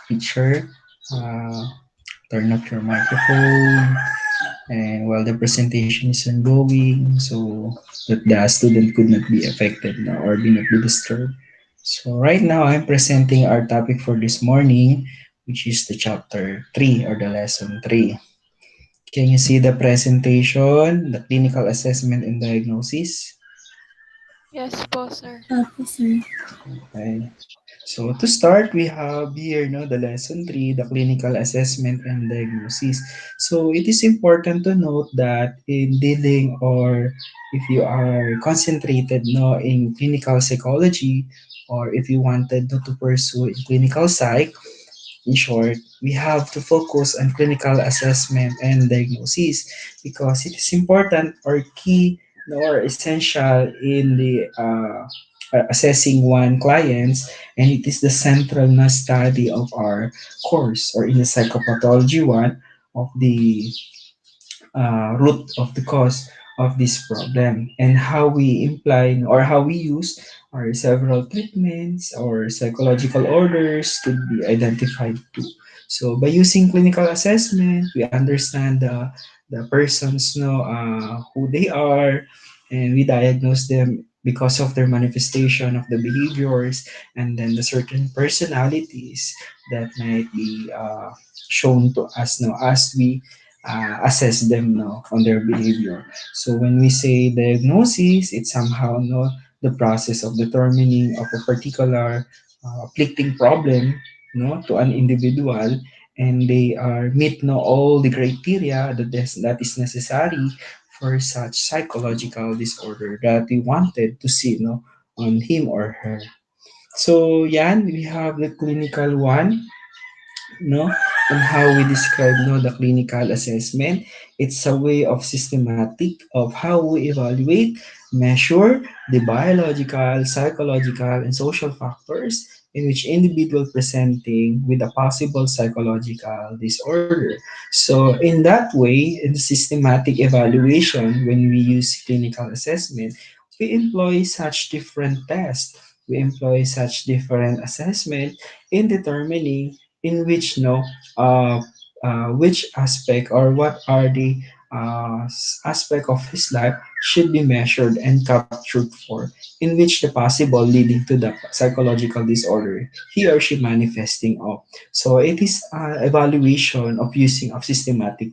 Teacher, uh, turn off your microphone and while the presentation is ongoing so that the student could not be affected no, or be not be disturbed. So right now I'm presenting our topic for this morning, which is the chapter 3 or the lesson 3. Can you see the presentation, the clinical assessment and diagnosis? Yes po, sir. Opo, sir. Okay. So to start, we have here no, the lesson 3, the clinical assessment and diagnosis. So it is important to note that in dealing or if you are concentrated no, in clinical psychology or if you wanted to pursue in clinical psych, in short, we have to focus on clinical assessment and diagnosis because it is important or key or essential in the assessing one clients, and it is the central na study of our course or in the psychopathology one of the root of the cause of this problem and how we imply or how we use our several treatments or psychological orders could be identified too. So by using clinical assessment, we understand the persons know who they are and we diagnose them because of their manifestation of the behaviors and then the certain personalities that might be shown to us now as we assess them no, on their behavior. So when we say diagnosis, it's somehow no, the process of determining of a particular afflicting problem no, to an individual and they are meet no, all the criteria that is necessary for such psychological disorder that we wanted to see no, on him or her. So yan, we have the clinical one no on how we describe no the clinical assessment. It's a way of systematic of how we evaluate, measure the biological, psychological and social factors in which individual presenting with a possible psychological disorder. So in that way, in the systematic evaluation, when we use clinical assessment, we employ such different tests, we employ such different assessment in determining in which no which aspect or what are the aspect of his life should be measured and captured for in which the possible leading to the psychological disorder he or she manifesting of. So it is evaluation of using of systematic.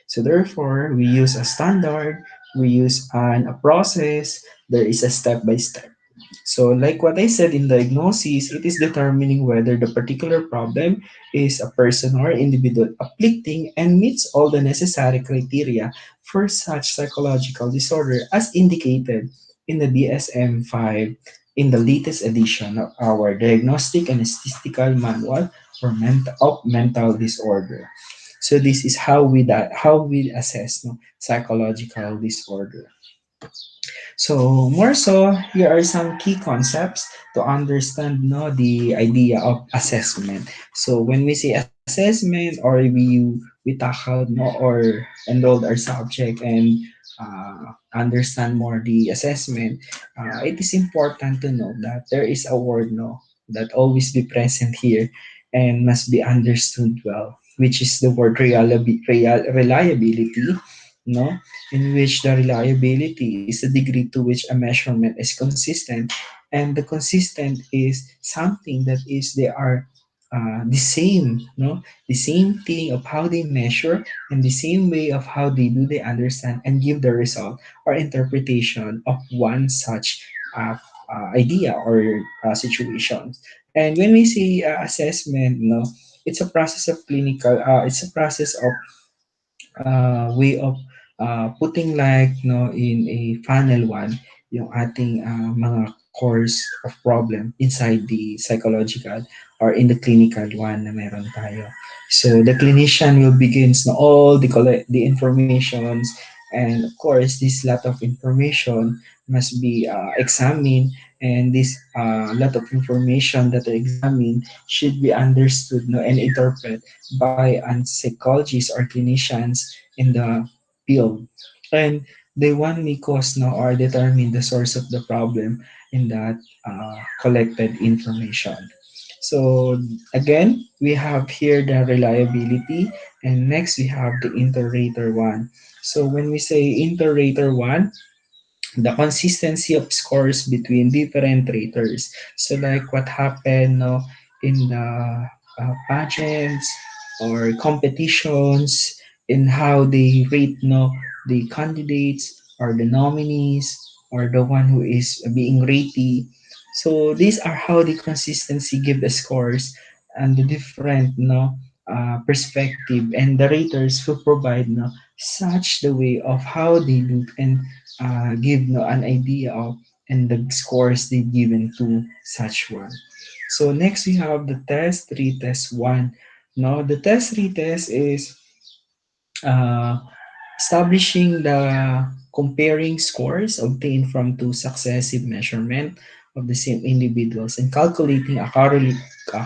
So therefore we use a standard, we use a process, there is a step by step. So, like what I said in diagnosis, it is determining whether the particular problem is a person or individual afflicting and meets all the necessary criteria for such psychological disorder as indicated in the DSM 5 in the latest edition of our Diagnostic and Statistical Manual for mental disorder. So this is how we assess no, psychological disorder. So more so, here are some key concepts to understand no the idea of assessment. So when we say assessment or we tackled no or enrolled our subject and understand more the assessment, it is important to know that there is a word no that always be present here and must be understood well, which is the word reliability, no, in which the reliability is the degree to which a measurement is consistent, and the consistent is something that is they are the same, no, the same thing of how they measure and the same way of how they understand and give the result or interpretation of one such idea or situation. And when we say assessment, no, it's a process of clinical. It's a process of way of putting like no in a funnel one yung ating mga course of problem inside the psychological or in the clinical one na meron tayo. So the clinician will begins na all the informations, and of course this lot of information must be examined, and this lot of information that are examined should be understood no, and interpreted by psychologists or clinicians in the field. And they want me cause no or determine the source of the problem in that collected information. So again, we have here the reliability, and next we have the inter-rater one. So when we say inter-rater one, the consistency of scores between different raters. So like what happened no, in the pageants or competitions, in how they rate no, the candidates or the nominees or the one who is being rated. So these are how the consistency give the scores and the different no, perspective and the raters who provide no, such the way of how they look and give no, an idea of and the scores they given to such one. So next we have the test retest one. Now the test retest is uh, establishing the comparing scores obtained from two successive measurement of the same individuals and calculating a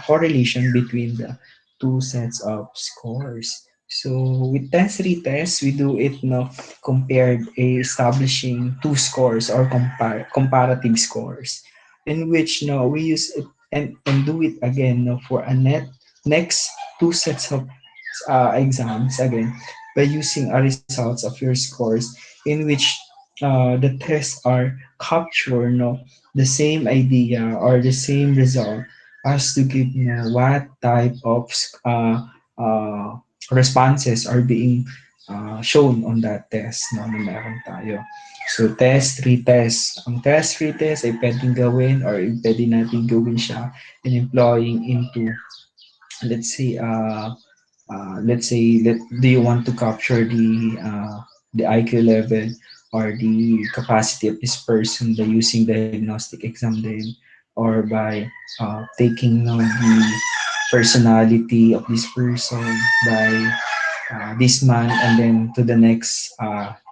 correlation between the two sets of scores. So with test retest, we do it no compared establishing two scores or comparative scores in which no we use it and do it again no, for a next two sets of exams again by using a results of your scores in which the tests are capture no the same idea or the same result as to give what type of uh, responses are being shown on that test no, na meron tayo. So test, retest. Ang test, retest ay pwedeng gawin or pwede natin gawin siya in employing into let's say do you want to capture the IQ level or the capacity of this person by using diagnostic exam then or by taking the personality of this person by this month and then to the next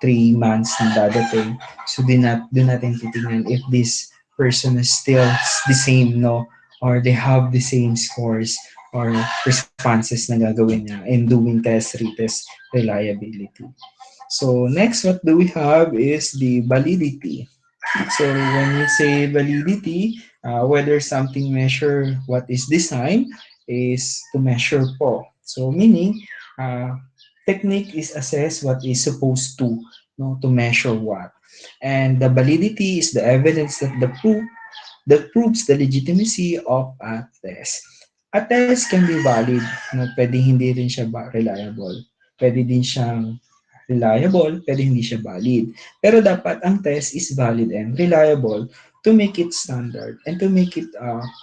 3 months na dadating. So do natin titingnan if this person is still the same no or they have the same scores or responses na gagawin niya in doing test retest reliability. So next what do we have is the validity. So when we say validity, whether something measure what is designed is to measure po. So meaning, technique is assess what is supposed to, no, to measure what. And the validity is the evidence that proves the legitimacy of a test. A test can be valid, no, pwede hindi rin siya reliable. Pwede din siyang reliable, pwede hindi siya valid. Pero dapat ang test is valid and reliable to make it standard and to make it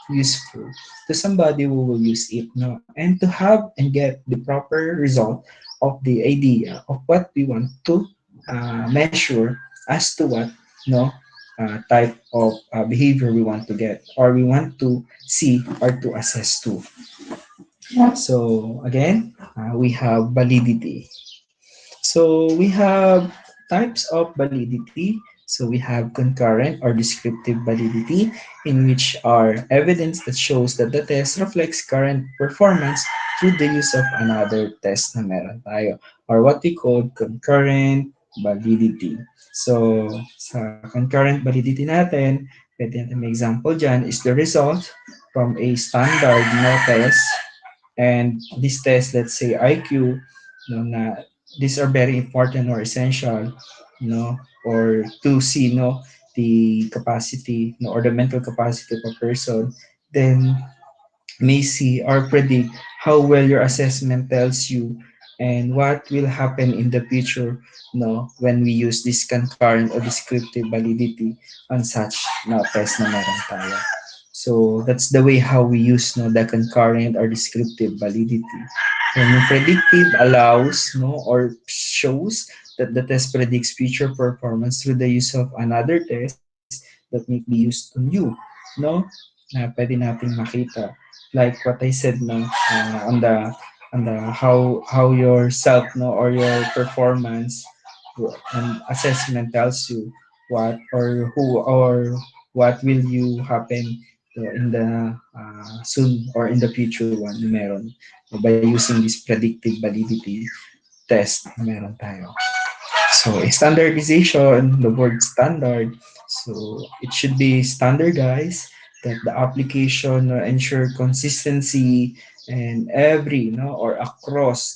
useful to somebody who will use it no and to have and get the proper result of the idea of what we want to measure as to what no type of behavior we want to get or we want to see or to assess to. So again, we have validity. So we have types of validity. So we have concurrent or descriptive validity, in which are evidence that shows that the test reflects current performance through the use of another test na meron tayo, or what we call concurrent validity. So sa concurrent validity natin, pwede natin may example dyan is the result from a standard no test and this test, let's say IQ, no, na these are very important or essential, no, or to see no the capacity no, or the mental capacity of a person, then may see or predict how well your assessment tells you and what will happen in the future no when we use this concurrent or descriptive validity on such na test na meron tayo. So that's the way how we use no the concurrent or descriptive validity. And yung predictive allows no or shows that the test predicts future performance through the use of another test that may be used on you no na pwede nating makita like what I said no on the how yourself no or your performance and assessment tells you what or who or what will you happen in the soon or in the future one na meron by using this predictive validity test na meron tayo. So standardization, the word standard, so it should be standardized that the application ensure consistency and every or across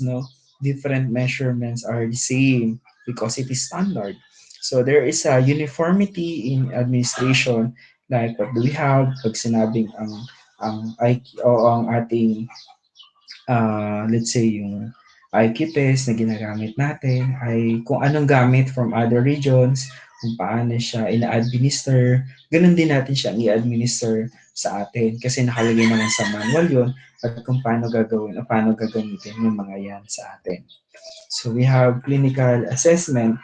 different measurements are the same because it is standard. So there is a uniformity in administration, like what do we have pag sinabing ang IQ o ang ating let's say yung IQ test na ginagamit natin ay kung anong gamit from other regions, kung paano siya ina-administer, ganun din natin siya i-administer sa atin kasi nakalagay naman sa manual yon at kung paano gagawin o paano gagamitin yung mga yan sa atin. So we have clinical assessment.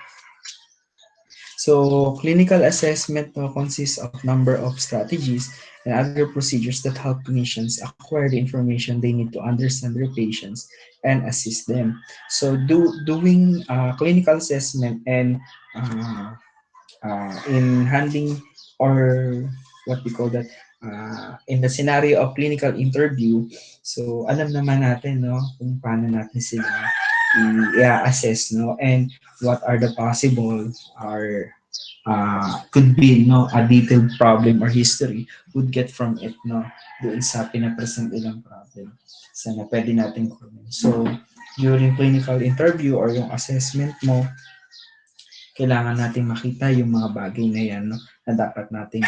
So clinical assessment consists of number of strategies and other procedures that help clinicians acquire the information they need to understand their patients and assist them. So doing clinical assessment and uh, in handling or what we call that in the scenario of clinical interview, so alam naman natin kung paano natin sila i-assess and what are the possible or could be a detailed problem or history would get from it doon sa pinapresent ilang problem sana pwede natin kunin. So during clinical interview or yung assessment mo, kailangan nating makita yung mga bagay na yan na dapat nating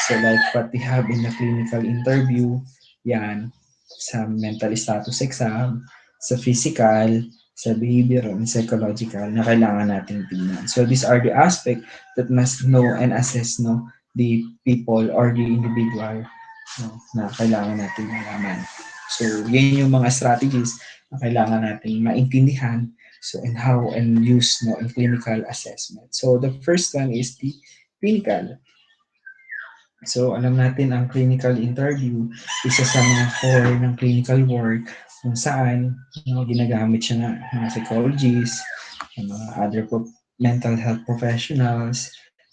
so like what we have in the clinical interview, yan, sa mental status exam, sa physical, sa behavioral and psychological na kailangan nating tingnan. So these are the aspect that must know and assess the people or the individual na kailangan nating malaman. So yan yung mga strategies na kailangan nating maintindihan and how and use in clinical assessment. So the first one is the clinical. So alam natin ang clinical interview, isa sa mga core ng clinical work kung saan ginagamit siya ng mga psychologists, ng mga other mental health professionals,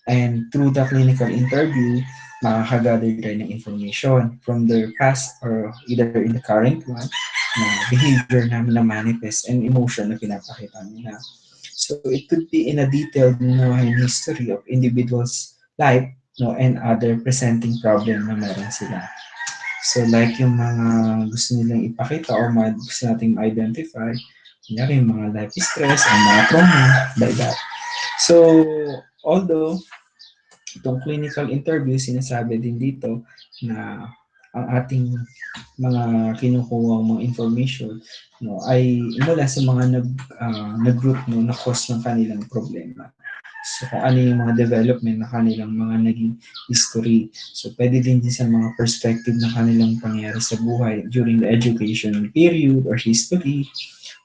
and through the clinical interview, makakagather tayo ng information from their past or either in the current one na behavior namin na manifest and emotion na pinapakita nila. So it could be in a detailed history of individuals' life and other presenting problem na meron sila. So like yung mga gusto nilang ipakita or gusto nating ma-identify, kunyari yung mga life stress or mga trauma, like that. So although itong clinical interview, sinasabi din dito na ang ating mga kinukuha mga information ay mula sa mga nag-group na cause ng kanilang problema. So kung ano yung mga development na kanilang mga naging history. So pwede din sa mga perspective na kanilang pangyari sa buhay during the education period or history,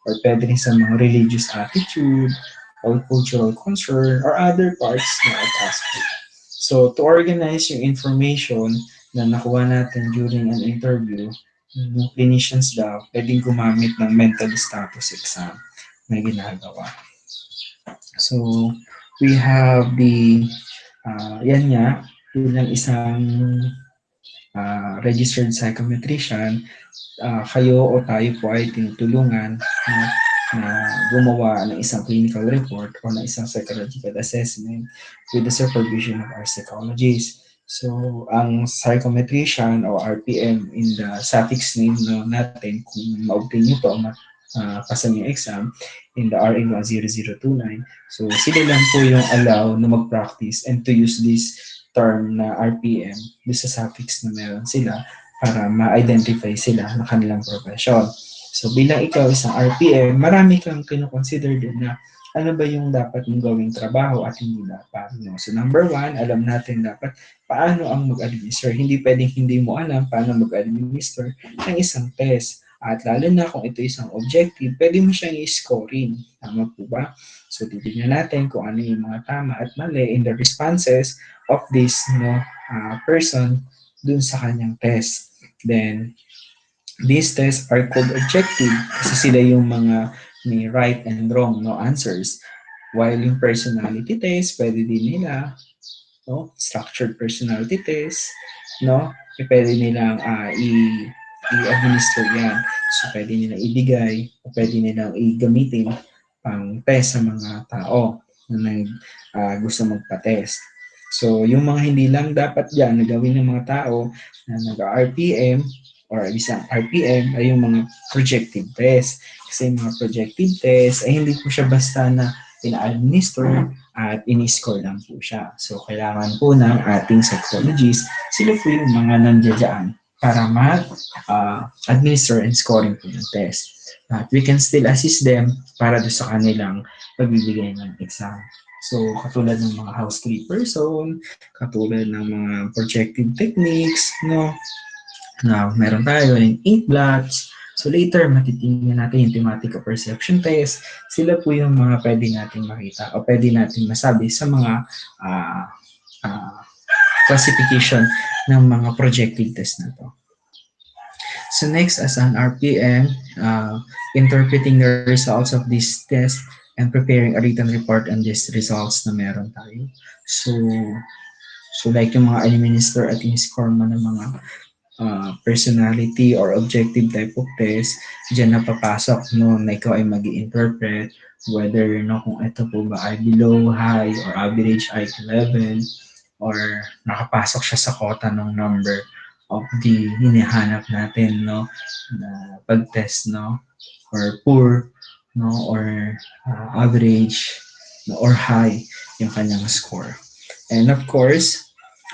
or pwede rin sa mga religious attitude or cultural concern or other parts na aspect. So to organize yung information na nakuha natin during an interview, yung clinicians daw pwedeng gumamit ng mental status exam na ginagawa. So we have the yan nga, bilang isang registered psychometrician, kayo o tayo po ay tinutulungan na gumawa ng isang clinical report o ng isang psychological assessment with the supervision of our psychologist. So, ang psychometrician o RPM in the suffix name natin, kung ma-obtain nyo to, pasa yung exam in the RA 10029. So, sila lang po yung allow na mag-practice and to use this term na RPM doon sa suffix na meron sila para ma-identify sila ng kanilang profession. So bilang ikaw isang RPM, marami kang kinoconsider din na ano ba yung dapat mong gawing trabaho at hindi dapat. So number one, alam natin dapat paano ang mag-administer. Hindi pwedeng hindi mo alam paano mag-administer ng isang test. At lalo na kung ito isang objective, pwede mo siyang i-scoring. Tama po ba? So titignan natin kung ano yung mga tama at mali in the responses of this person dun sa kanyang test. Then, these tests are called objective kasi sila yung mga may right and wrong answers. While yung personality test, pwede din nila, structured personality test, pwede nilang i-administer yan. So, pwede nilang ibigay, o pwede nilang i-gamitin pang test sa mga tao na gusto magpa-test. So, yung mga hindi lang dapat dyan na gawin ng mga tao na nag-RPM or isang RPM ay yung mga projective test. Kasi yung mga projective test ay hindi po siya basta na ina-administer at ini-score lang po siya. So, kailangan po ng ating psychologists, sila po yung mga nandiyan para ma-administer and scoring po yung test. At we can still assist them para do sa kanilang pagbibigay ng exam. So, katulad ng mga house clip person, katulad ng mga projective techniques, no, na meron tayo ng ink blots. So, later, matitingnan natin yung thematic perception test. Sila po yung mga pwede natin makita o pwede natin masabi sa mga ah, ah, classification ng mga projective test na to. So next, as an RPM, interpreting the results of this test and preparing a written report on these results na meron tayo. So, like yung mga administer at in-score mo ng mga personality or objective type of test, dyan na papasok no, na ikaw ay mag interpret whether no, kung ito po ba ay below, high, or average IQ level, or nakapasok siya sa quota ng number of the hinihanap natin no na pag-test no, or poor no, or average no, or high yung kanyang score. And of course,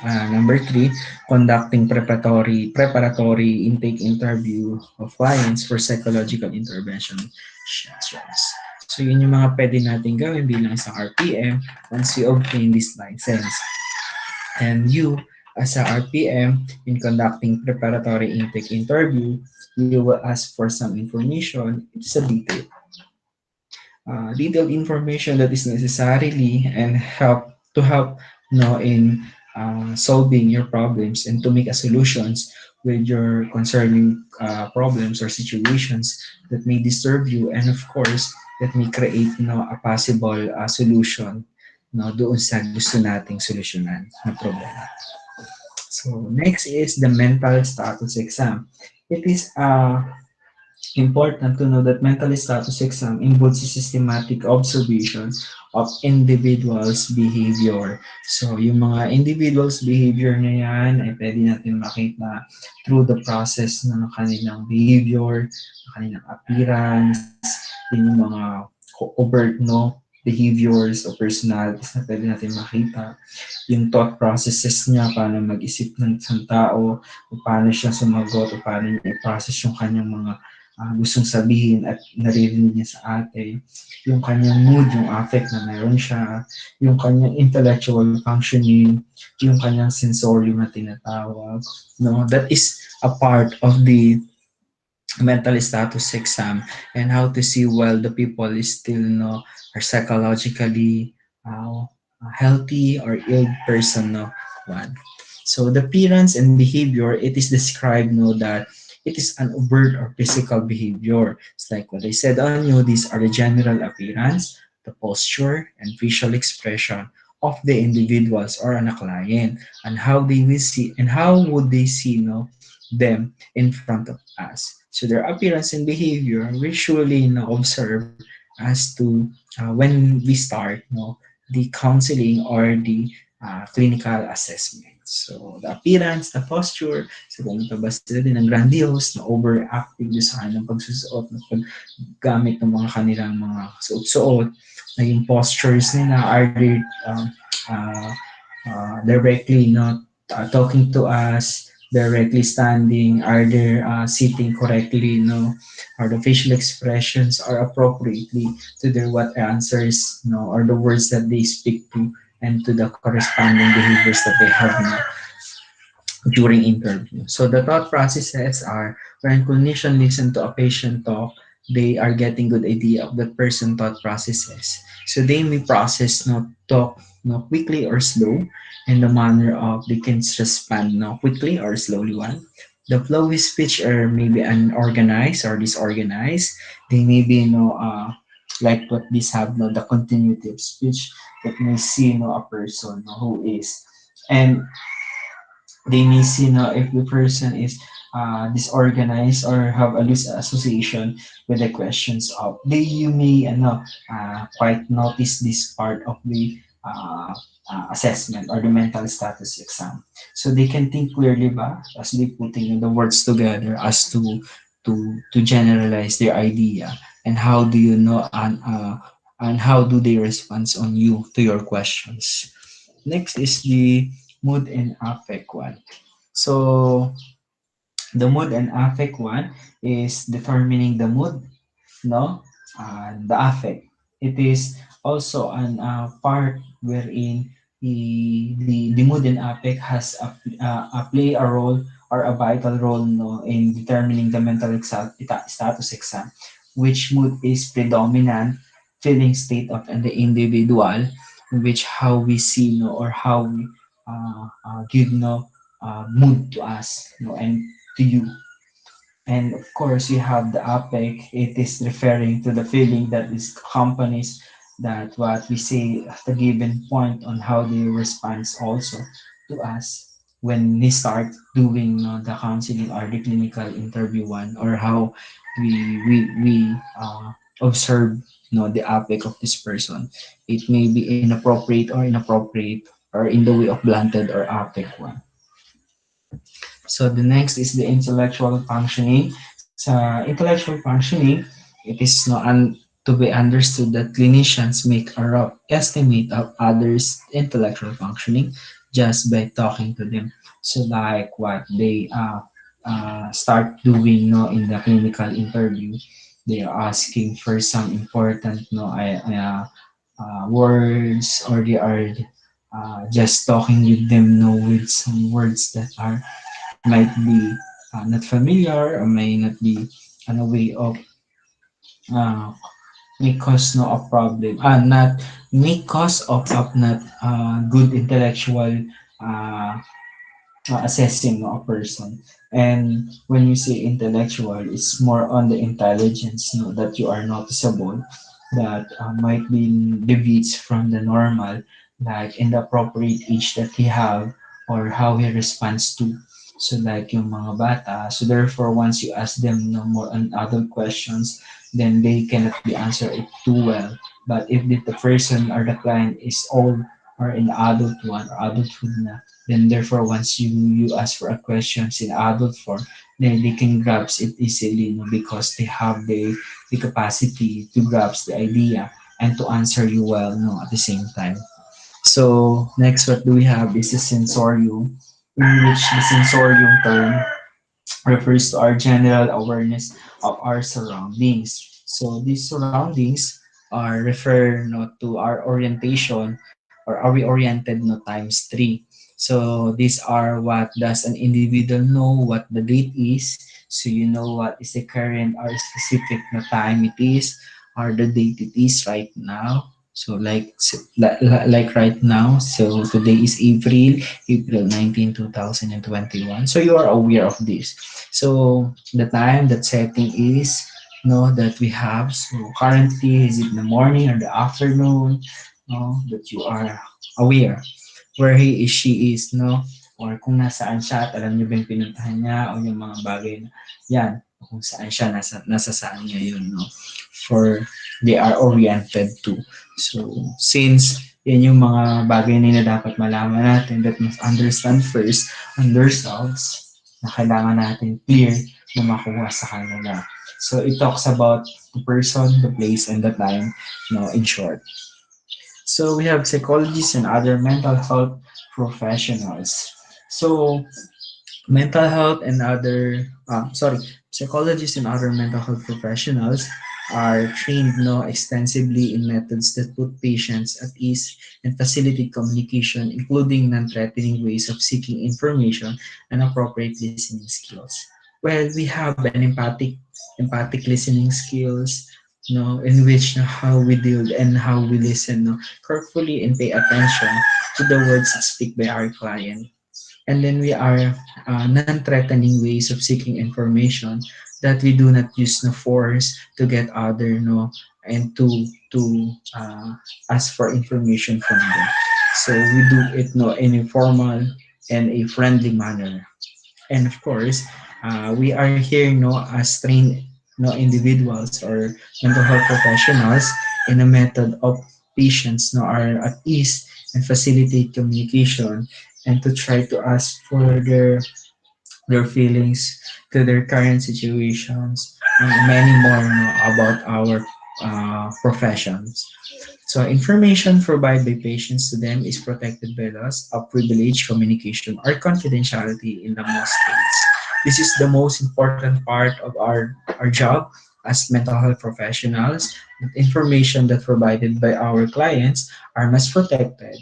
number three, conducting preparatory intake interview of clients for psychological intervention sessions. So yun yung mga pwede natin gawin bilang isang RPM once you obtain this license. And you, as a RPM, in conducting preparatory intake interview, you will ask for some information. It's a detailed information that is necessarily and help no in solving your problems and to make a solutions with your concerning problems or situations that may disturb you, and of course that may create a possible solution no doon sa gusto nating solusyonan na problema. So next is the mental status exam. It is important to know that mental status exam involves a systematic observation of individuals' behavior. So, yung mga individuals' behavior na yan ay pwede natin makita through the process ng kanilang behavior, ng kanilang appearance, din yung mga overt no, behaviors o personalities na pwede natin makita. Yung thought processes niya, paano mag-isip ng isang tao, o paano siya sumagot, o paano niya i-process yung kanyang mga gustong sabihin at naririnig niya sa ate, yung kanyang mood, yung affect na meron siya, yung kanyang intellectual functioning, yung kanyang sensorium na tinatawag. No? That is a part of the mental status exam and how to see well the people is still no are psychologically healthy or ill person no one. So the appearance and behavior, it is described no that it is an overt or physical behavior. It's like what I said on you, these are the general appearance, the posture, and facial expression of the individuals or a client, and how they will see and how would they see no them in front of us. So their appearance and behavior we usually observe as to when we start the counseling or the clinical assessment. So the appearance, the posture, so kung ito ba sila din ng grandiose, na overactive sa kanilang pagsusuot, na paggamit ng mga kanilang mga suot-suot, na yung postures nila, are they uh, directly not talking to us, directly standing, are they sitting correctly, are the facial expressions are appropriately to their what answers, or the words that they speak to, and to the corresponding behaviors that they have during interview. So the thought processes are when clinician listen to a patient talk, they are getting good idea of the person thought processes. So they may process talk quickly or slow in the manner of they can respond quickly or slowly one. The flow of speech are maybe unorganized or disorganized. They may be like what these have the continuity of speech that may see a person who is, and they may see if the person is disorganized or have a loose association with the questions of they you may quite notice this part of the uh, assessment or the mental status exam. So they can think clearly ba as they putting the words together as to generalize their idea, and how do you know, and how do they respond on you to your questions. Next is the mood and affect one. So the mood and affect one is determining the mood, no, the affect. It is also an part wherein the mood and affect has a play a role or a vital role, no, in determining the mental status exam, which mood is predominant feeling state of the individual, which how we see, no, or how we give, no, mood to us, no, and to you. And of course, you have the APEC. It is referring to the feeling that is companies that what we say at a given point on how they respond also to us when we start doing, the counseling or the clinical interview one, or how we observe, the APEC of this person. It may be inappropriate or inappropriate, or in the way of blunted or APEC one. So the next is the intellectual functioning. Sa intellectual functioning, it is no to be understood that clinicians make a rough estimate of others' intellectual functioning just by talking to them. So like what they start doing, no, in the clinical interview, they are asking for some important, no, words, or they are just talking with them, no, with some words that are might be not familiar, or may not be on a way of uh, may cause no a problem, not may cause of not good intellectual uh, assessing, no, a person. And when you say intellectual, it's more on the intelligence, no, that you are noticeable, that might be deviates from the normal, like in the appropriate age that he have, or how he responds to. So like yung mga bata, so therefore once you ask them, no, more on adult questions, then they cannot be answer it too well. But if the person or the client is old, or in the adult one or adulthood na, then therefore once you ask for a questions in adult form, then they can grasp it easily, no, because they have the capacity to grasp the idea and to answer you well, no, at the same time. So next, what do we have is the sensorium, in which the sensorium term refers to our general awareness of our surroundings. So these surroundings are refer, no, to our orientation, or are we oriented, no, times three. So these are what does an individual know what the date is. So you know what is the current or specific no time it is, or the date it is right now. So like right now, so today is April 19, 2021. So you are aware of this. So the time that setting is, no, that we have. So currently, is it in the morning or the afternoon? No, that you are aware where he is, she is, no? Or kung nasaan siya at alam niyo ba yung pinuntahan niya, o yung mga bagay na yan, kung saan siya, nasa saan niya yun, no? For they are oriented to. So, since yan yung mga bagay na dapat malaman natin, that must understand first on themselves, na kailangan natin clear na makuha sa kanila. So, it talks about the person, the place, and the time, no, in short. So we have psychologists and other mental health professionals. So mental health and other, psychologists and other mental health professionals are trained, no, extensively in methods that put patients at ease and facilitate communication, including non-threatening ways of seeking information and appropriate listening skills. Well, we have an empathic listening skills, no, in which, no, how we deal and how we listen, no, carefully and pay attention to the words speak by our client. And then we are non-threatening ways of seeking information, that we do not use no force to get other, no, and to ask for information from them. So we do it, no, in a formal and a friendly manner. And of course, we are here, no, as trained, no, individuals or mental health professionals in a method of patients, no, are at ease and facilitate communication and to try to ask for their feelings to their current situations and many more about our professions. So information provided by patients to them is protected by laws of privilege, communication, or confidentiality in the most states. This is the most important part of our job as mental health professionals. The information that provided by our clients are must protected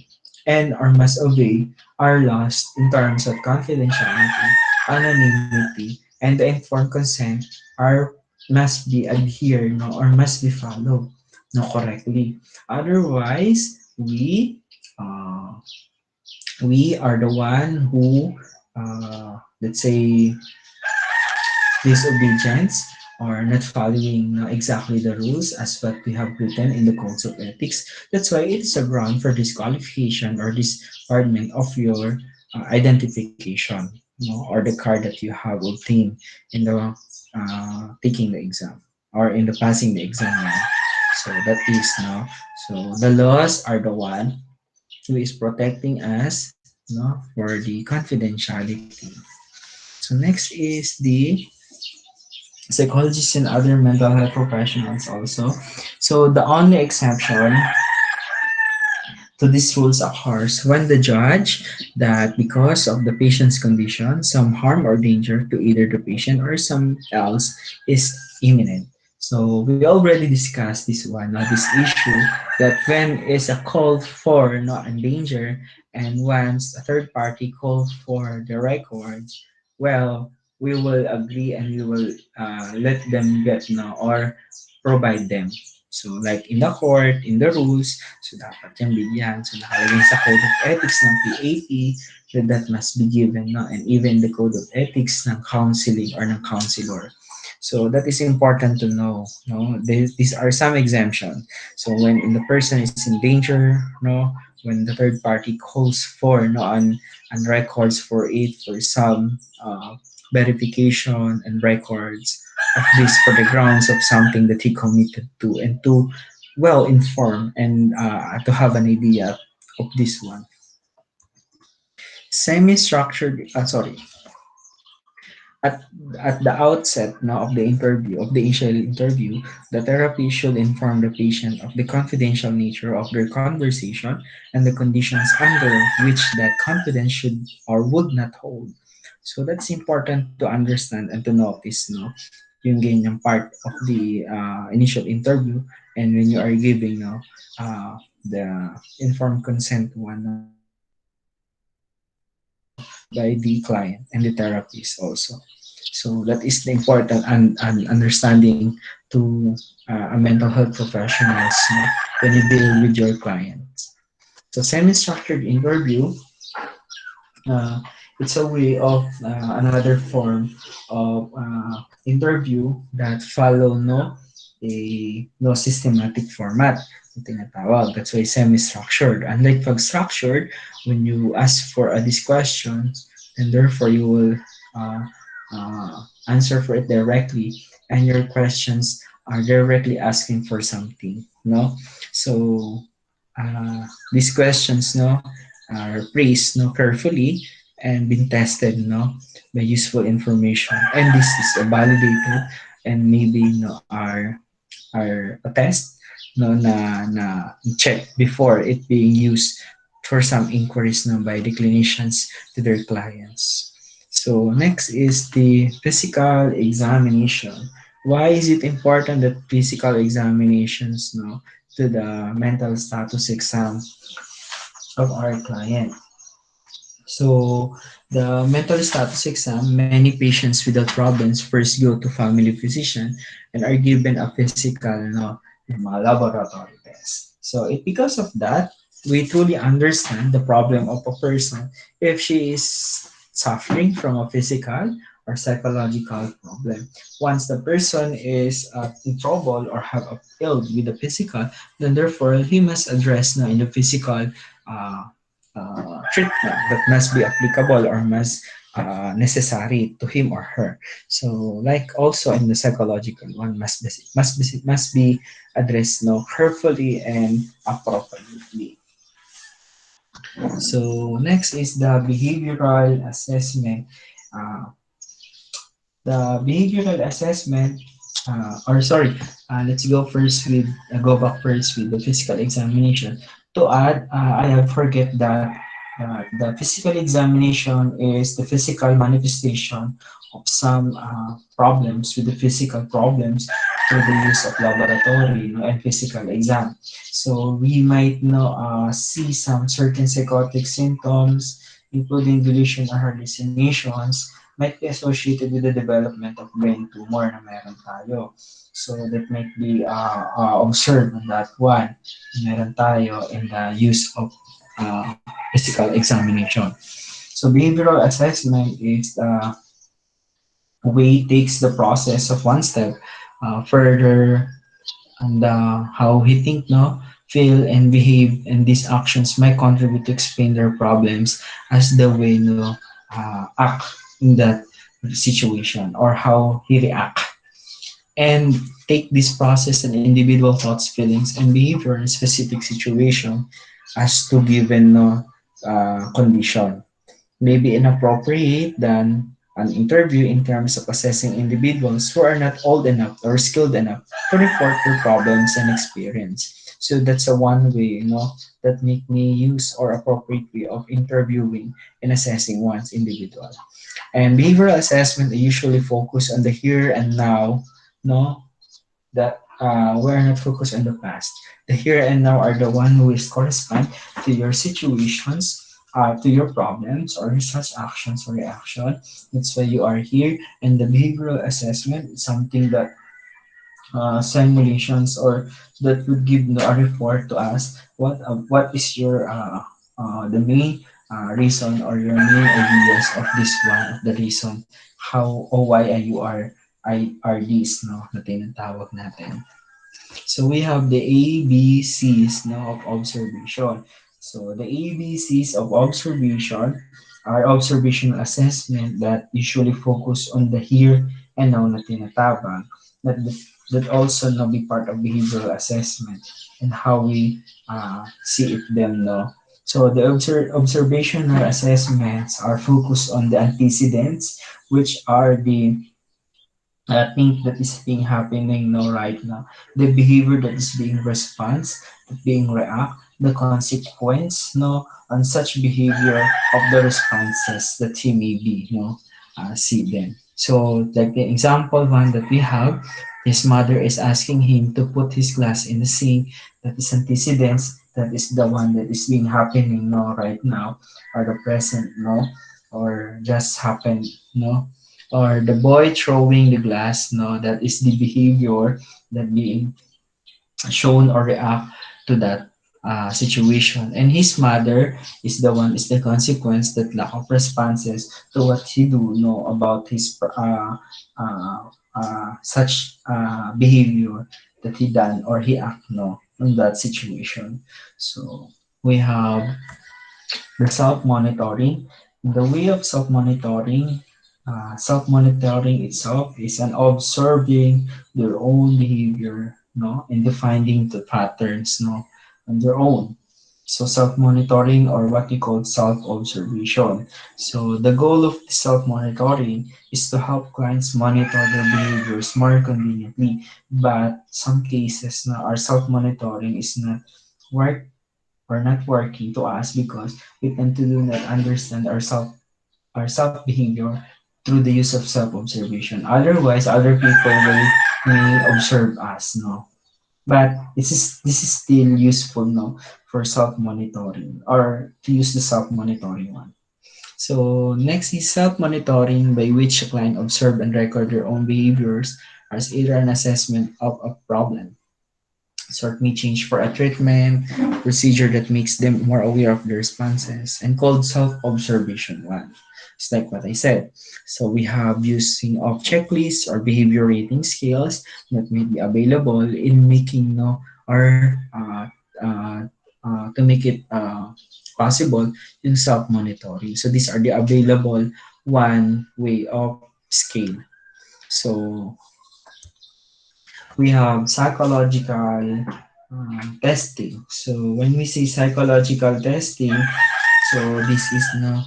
and or must obey are lost in terms of confidentiality, anonymity, and the informed consent are must be adhered or must be followed correctly. Otherwise, uh, we are the one who let's say disobedience or not following exactly the rules as what we have written in the codes of ethics. That's why it is a ground for disqualification or disbarment of your identification, or the card that you have obtained in the taking the exam or in the passing the exam. So that is now. So the laws are the one who is protecting us for the confidentiality. So next is the psychologists and other mental health professionals also. So the only exception to these rules occurs when the judge that because of the patient's condition, some harm or danger to either the patient or some else is imminent. So we already discussed this one, this issue that when is a call for not in danger and once a third party call for the records, well, we will agree and we will let them get or provide them. So like in the court, in the rules, so dapat yung bigyan. So nakalagay sa Code of Ethics ng PAP that that must be given, no? And even the Code of Ethics ng counseling or ng counselor. So that is important to know. No, these are some exemption. So when the person is in danger, no, when the third party calls for and records for it for some verification and records of this for the grounds of something that he committed to and to well informed and to have an idea of this one. Semi-structured, at, at the outset now of the interview, of the initial interview, the therapy should inform the patient of the confidential nature of their conversation and the conditions under which that confidence should or would not hold. So that's important to understand and to notice, no, yung ganyang part of the initial interview and when you are giving, the informed consent one, by the client and the therapist also. So that is the important and understanding to a mental health professionals, when you deal with your clients. So semi-structured interview, uh, it's a way of another form of interview that follow no systematic format yung tinatawag. That's why semi-structured. Unlike pag structured, when you ask for these questions, and therefore you will uh, answer for it directly, and your questions are directly asking for something. No, so these questions are praised carefully and been tested by useful information, and this is validated and maybe are a test na check before it being used for some inquiries by the clinicians to their clients. So next is the physical examination. Why is it important that physical examinations to the mental status exam of our client? So the mental status exam, many patients without problems first go to family physician and are given a physical, yung mga laboratory test. So because of that, we truly understand the problem of a person if she is suffering from a physical or psychological problem. Once the person is in trouble or have a ill with the physical, then therefore he must address in the physical uh, treatment that must be applicable or must necessary to him or her. So, like also in the psychological one, must be addressed carefully and appropriately. So next is the behavioral assessment. Uh, the behavioral assessment, or sorry, let's go first with go back first with the physical examination. To add, I have forget that the physical examination is the physical manifestation of some problems with the physical problems through the use of laboratory, and physical exam. So we might see some certain psychotic symptoms, including delusion or hallucinations, might be associated with the development of brain tumor na meron tayo. So that might be observed on that one. Meron tayo in the use of physical examination. So behavioral assessment is the way takes the process of one step further, and how he think, feel and behave, and these actions might contribute to explain their problems as the way act in that situation, or how he react, and take this process and individual thoughts, feelings, and behavior in specific situation as to given condition may be inappropriate than an interview in terms of assessing individuals who are not old enough or skilled enough to report their problems and experience. So that's a one way, that make me use or appropriate way of interviewing and assessing one's individual. And behavioral assessment usually focus on the here and now, no, that we're not focused on the past. The here and now are the one who is correspond to your situations, to your problems or such actions or reaction. That's why you are here. And the behavioral assessment is something that simulations, or that would give a report to us what is your the main reason, or your main ideas of this one of the reason how or why you are this, na tinatawag natin. So we have the ABCs, of observation. So the ABCs of observation are observational assessment that usually focus on the here and now na tinatawag. That, that also be part of behavioral assessment and how we see it them. No? So the observational assessments are focused on the antecedents, which are the thing that is being happening now right now, the behavior that is being response, that being react, the consequence, on such behavior of the responses that he may be, see them. So like the example one that we have, his mother is asking him to put his glass in the sink. That is antecedents. That is the one that is being happening now right now, or the present, or just happened, or the boy throwing the glass, that is the behavior that being shown or react to that situation. And his mother is the one, is the consequence, that lack of responses to what he do know about his such behavior that he done or he act in that situation. So we have the self-monitoring. The way of self-monitoring itself is an observing their own behavior, and defining the patterns, on their own. So self-monitoring, or what we call self-observation. So the goal of the self-monitoring is to help clients monitor their behaviors more conveniently. But some cases na our self-monitoring is not work or not working to us, because we tend to do not understand our self behavior through the use of self observation. Otherwise, other people will may observe us, but this is still useful, for self monitoring, or to use the self monitoring one. So next is self monitoring, by which a client observe and record their own behaviors as either an assessment of a problem, sort may change for a treatment procedure that makes them more aware of their responses, and called self-observation one. It's like what I said. So we have using of checklists or behavior rating scales that may be available in making or to make it possible in self-monitoring. So these are the available one way of scale. So we have psychological testing. So when we say psychological testing, So this is no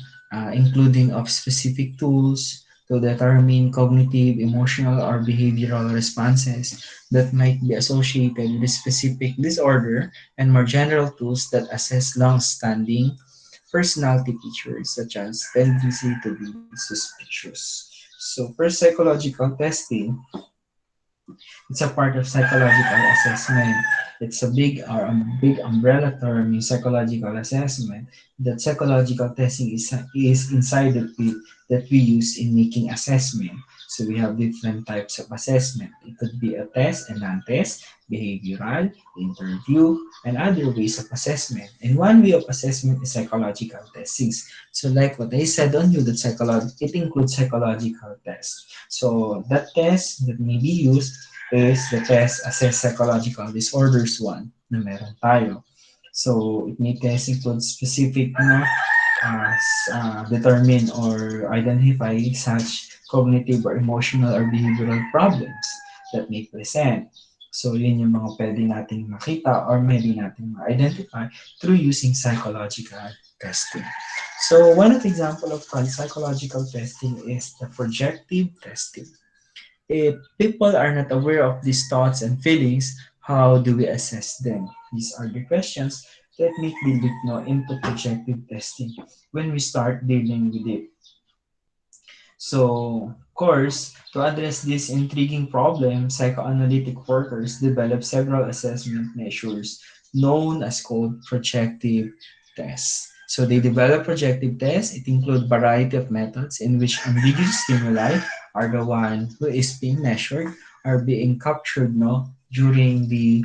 including of specific tools to determine cognitive, emotional, or behavioral responses that might be associated with a specific disorder, and more general tools that assess long-standing personality features such as tendency to be suspicious. So for psychological testing, it's a part of psychological assessment. It's a big umbrella term in psychological assessment that psychological testing is inside the field that we use in making assessment. So we have different types of assessment. It could be a test, a non-test, behavioral, interview, and other ways of assessment. And one way of assessment is psychological testings. So like what I said on you, that it includes psychological tests. So that test that may be used is the test assess psychological disorders one na meron tayo. So it may test include specific determine or identify such cognitive or emotional or behavioral problems that may present. So yun yung mga pwede nating makita or maybe nating ma-identify through using psychological testing. So one of the example of psychological testing is the projective testing. If people are not aware of these thoughts and feelings, how do we assess them? These are the questions that make the leap now into projective testing when we start dealing with it. So, of course, to address this intriguing problem, psychoanalytic workers develop several assessment measures known as called projective tests. So they develop projective tests. It includes variety of methods in which ambiguous stimuli are the one who is being measured are being captured no during the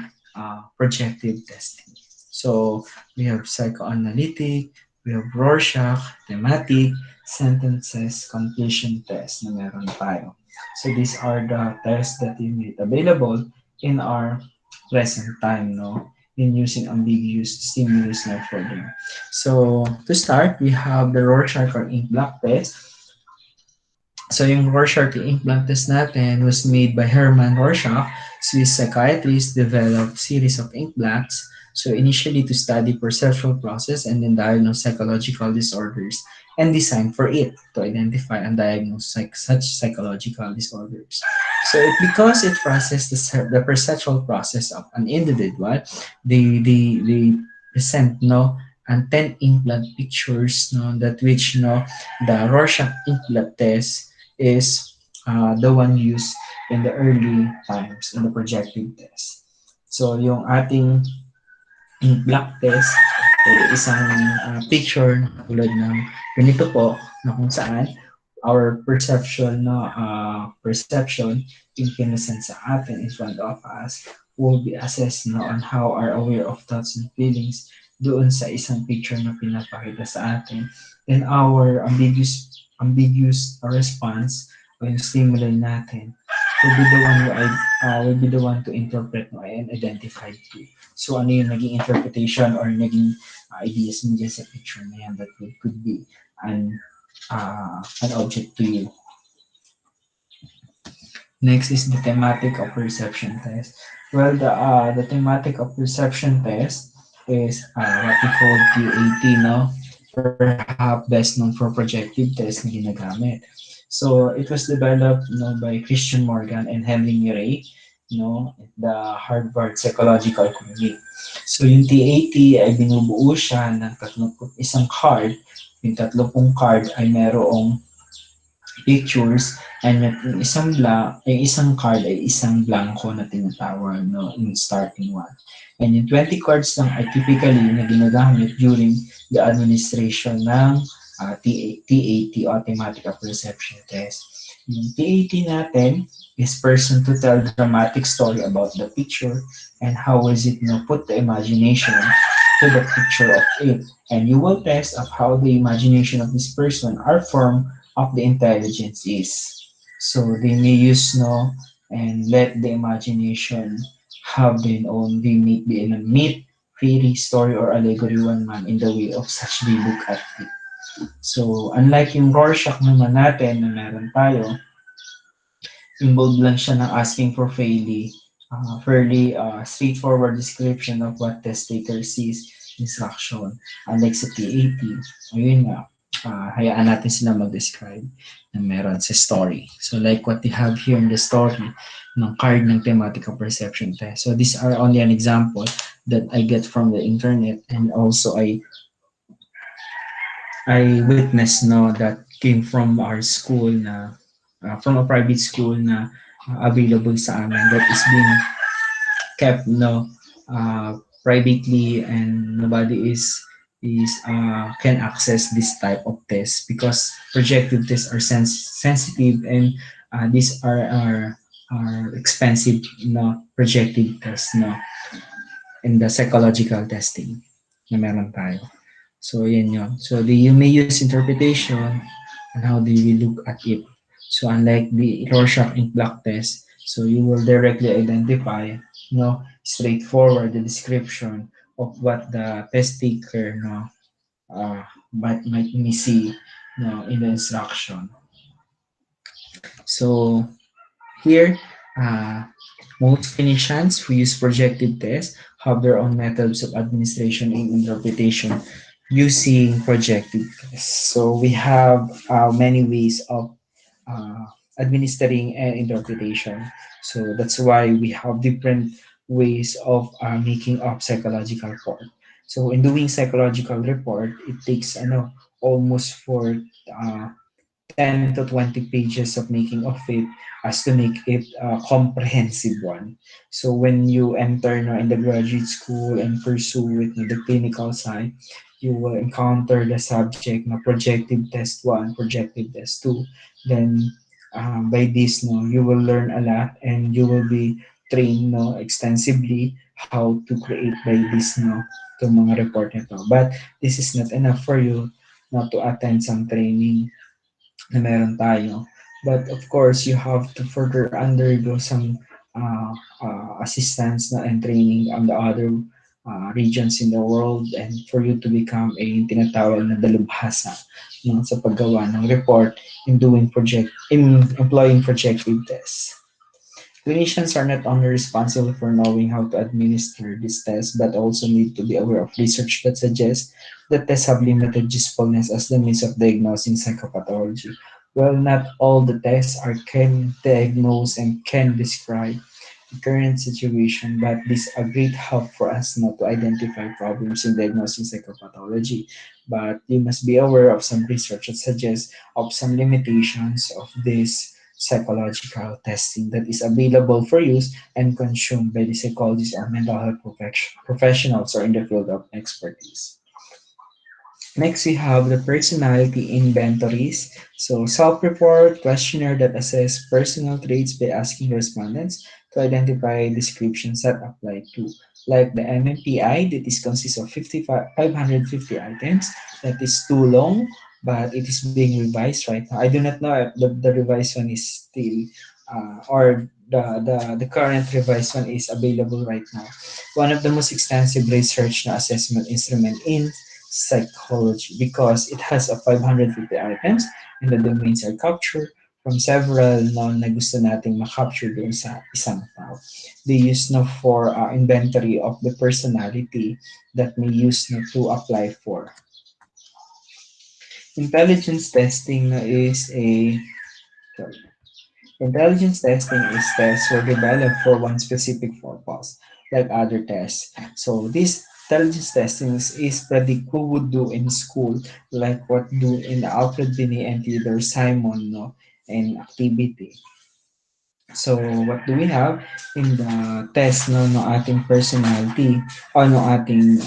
projective testing. So we have psychoanalytic, we have Rorschach, thematic, sentences completion test na meron tayo. So these are the tests that we made available in our present time, no? In using ambiguous stimulus na for them. So to start, we have the Rorschach or ink blot test. So yung Rorschach ink blot test natin was made by Hermann Rorschach. Swiss psychiatrist developed series of ink blots. So initially to study perceptual process and then diagnose psychological disorders and designed for it to identify and diagnose such psychological disorders. So because it processes the perceptual process of an individual, they present no and 10 implant pictures no that which no the Rorschach implant test is the one used in the early times in the projective test. So yung ating black test ay isang picture na tulad ng ganito po na kung saan our perception yung pinasend sa atin in front of us will be assessed no, on how are aware of thoughts and feelings doon sa isang picture na pinapakita sa atin. Then our ambiguous response o yung stimuli natin will be the one will be the one to interpret no, and identify too. So ano yung naging interpretation or naging ideas mo dyan sa picture na yan that could be an object to you. Next is the thematic of perception test. Well, the thematic of perception test is what we call TAT, no? Perhaps best known for projective test na ginagamit. So it was developed no, by Christian Morgan and Henry Murray, no, the Harvard Psychological Clinic. So yung TAT ay binubuo siya ng 31 card. Yung 30 card ay merong pictures and yung isang card ay isang blanco na tinatawag no in starting one. And yung 20 cards lang ay typically na ginagamit during the administration ng TAT o Thematic Perception Test. Yung TAT natin is person to tell dramatic story about the picture and how is it put the imagination to the picture of it. And you will test of how the imagination of this person are formed of the intelligence is. So they may use no and let the imagination have their own. They may be in a myth, fairy, story, or allegory one man in the way of such they look at it. So unlike yung Rorschach naman natin na meron tayo, involved lang siya ng asking for fairly straightforward description of what test taker sees. instruction. Unlike sa TAT, ayun nga, hayaan natin sila mag-describe na meron sa story. So like what they have here in the story ng card ng thematical perception test. So these are only an example that I get from the internet, and also I witnessed no that came from our school na from a private school na available sa amin that is being kept privately, and nobody can access this type of tests because projective tests are sensitive, and these are expensive projective tests in the psychological testing na meron tayo. So, yan yun. So, you may use interpretation and how do you look at it. So, unlike the Rorschach ink block test, so you will directly identify, straightforward the description of what the test taker, might see, in the instruction. So, here, uh, most clinicians who use projective tests have their own methods of administration and interpretation using projective tests. So we have many ways of uh, administering and interpretation. So that's why we have different ways of making up psychological report. So in doing psychological report, it takes almost for uh, 10 to 20 pages of making of it as to make it a comprehensive one. So when you enter in the graduate school and pursue it in the clinical side, you will encounter the subject na projective test 1, projective test 2. Then by this you will learn a lot, and you will be trained extensively how to create by this to mga report nito. But this is not enough for you not to attend some training na meron tayo. But of course, you have to further undergo some assistance and training on the other regions in the world, and for you to become a tinatawag na dalubhasa sa paggawa ng report in employing projective tests. Clinicians are not only responsible for knowing how to administer this test, but also need to be aware of research that suggests that tests have limited usefulness as the means of diagnosing psychopathology. Well, not all the tests can diagnose and can describe the current situation, but this a great help for us not to identify problems in diagnosing psychopathology. But you must be aware of some research that suggests of some limitations of this psychological testing that is available for use and consumed by the psychologists or mental health professionals or in the field of expertise. Next, we have the personality inventories. So, self-report questionnaire that assess personal traits by asking respondents to identify descriptions that apply to, like the MMPI, that is consists of 550 items. That is too long, but it is being revised right now. I do not know if the revised one is still, or the current revised one is available right now. One of the most extensive research na assessment instrument in psychology because it has a 550 items, and the domains are captured from several na gusto nating ma-capture doon sa isang tao. They use for inventory of the personality that may use to apply for. Intelligence testing is a sorry. Intelligence testing is tests were developed for one specific purpose, like other tests. So this intelligence testing is predict who would do in school, like what do in Alfred Binet and Theodore Simon, in activity. So what do we have in the test no ating personality o no ating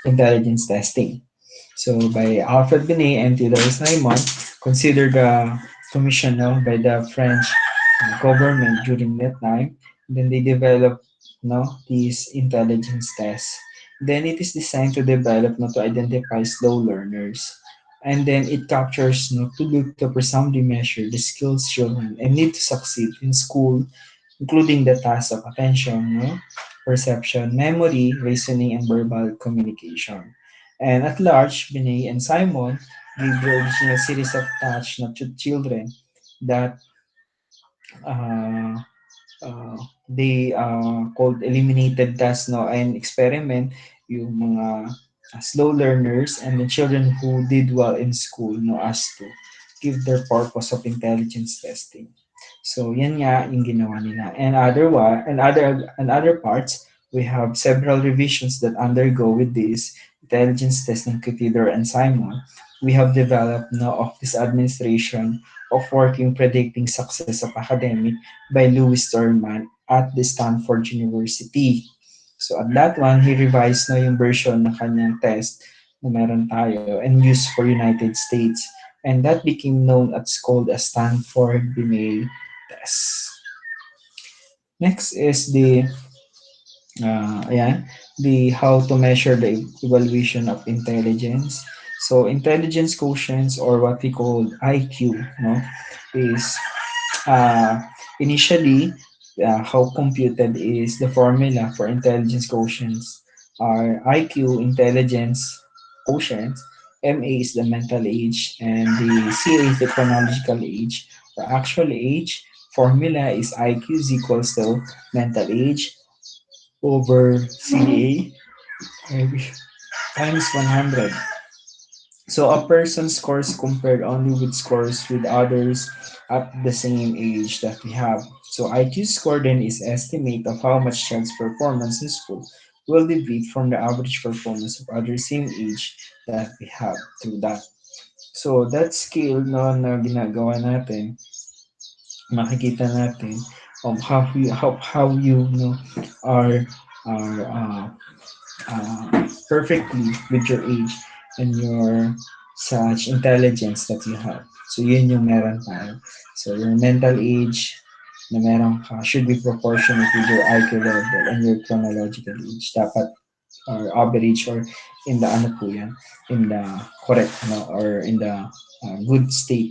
intelligence testing? So by Alfred Binet and Theodore Simon, considered the commission by the French government during that time. Then they developed these intelligence tests. Then it is designed to develop to identify slow learners. And then it captures to look to profoundly measure the skills children and need to succeed in school, including the tasks of attention, perception, memory, reasoning, and verbal communication. And at large, Binet and Simon gave the original series of tasks to children that uh, they called eliminated tasks and experiment yung mga slow learners, and the children who did well in school know as to give their purpose of intelligence testing. So yan nga yung ginawa nila. And other parts, we have several revisions that undergo with this intelligence testing Cathedral and Simon. We have developed now of this administration of working predicting success of academic by Louis Thurman at the Stanford University. So at that one, he revised na yung version ng kanyang test na meron tayo and used for United States. And that became known as called a Stanford Binet test. Next is ayan, the how to measure the evaluation of intelligence. So intelligence quotients or what we call IQ, no, is uh, initially how computed is the formula for intelligence quotients are IQ intelligence quotient, MA is the mental age, and the CA is the chronological age or actual age. Formula is IQ is equals to mental age over CA times 100. So a person scores compared only with scores with others at the same age that we have. So IQ score then is estimate of how much child's performance in school will deviate from the average performance of other same age that we have through that. So that scale no, na ginagawa natin, makikita natin how you know are perfectly with your age and your such intelligence that you have. So yun yung meron tayo. So your mental age na meron ka should be proportionate with your IQ level and your chronological age. Dapat or average or in the ano po yan, in the correct no, or in the good state.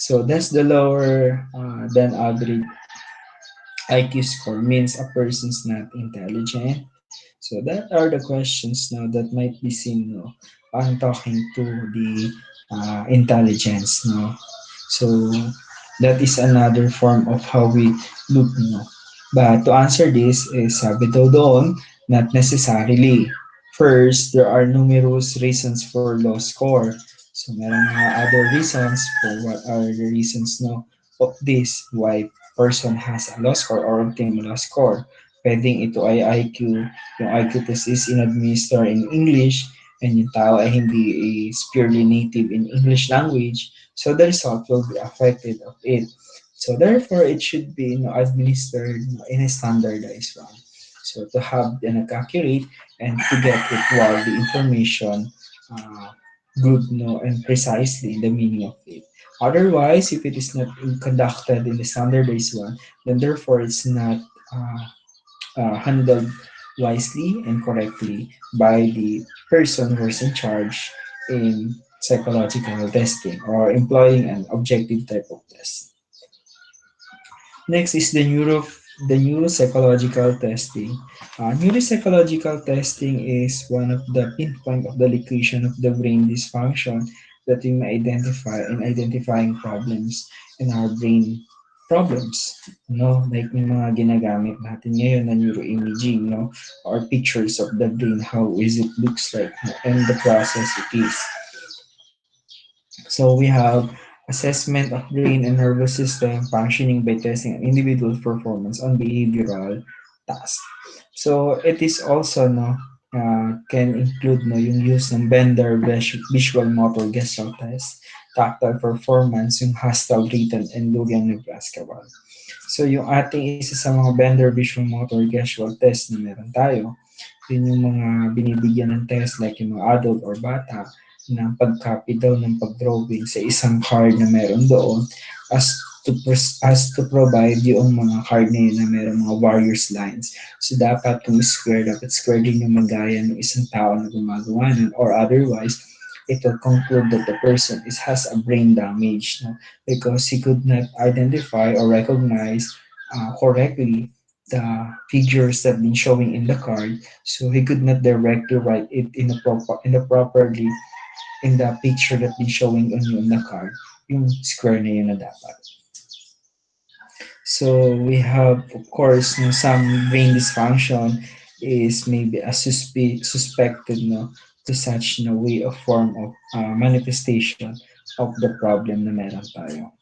So that's the lower than average IQ score means a person's not intelligent. So that are the questions now that might be seen no, on talking to the intelligence. No? So that is another form of how we look. No? But to answer this is sabi daw doon, not necessarily. First, there are numerous reasons for low score. So meron mga other reasons for what are the reasons no, of this why person has a low score or obtain a low score. Pwedeng ito ay IQ, yung IQ test is in-administer in English, and yung tao ay hindi is purely native in English language, so the result will be affected of it. So therefore, it should be administered in a standardized one. So to have an accurate and to get it well the information uh, good no and precisely the meaning of it. Otherwise, if it is not conducted in the standardized one, then therefore it's not handled wisely and correctly by the person who is in charge in psychological testing or employing an objective type of test. Next is the neuropsychological testing. Neuropsychological testing is one of the pinpoint of the location of the brain dysfunction that we may identify in identifying problems in our brain problems. No, like yung mga ginagamit natin ngayon na neuroimaging, no, or pictures of the brain, how is it looks like, no, and the process it is. So we have assessment of brain and nervous system functioning by testing an individual's performance on behavioral tasks. So it is also no can include no yung use ng Bender visual motor gestalt test, tactile performance, yung hostile written and Lugan Nebraska one. So yung ating isa sa mga Bender visual motor gestalt test na meron tayo, yun yung mga binibigyan ng test like yung mga adult or bata ng pag-copy daw ng pag-drawing sa isang card na meron doon as as to provide yung mga card na yun na meron mga warriors lines. So dapat kung square, dapat square din yung magaya ng isang tao na gumagawa nun or otherwise it will conclude that the person has a brain damage no? Because he could not identify or recognize correctly the figures that been showing in the card, so he could not directly write it in the properly in the picture that been showing on you on the card, yung square na yun na dapat. So we have, of course, some brain dysfunction is maybe a suspected no to such no way of form of manifestation of the problem na meron tayo.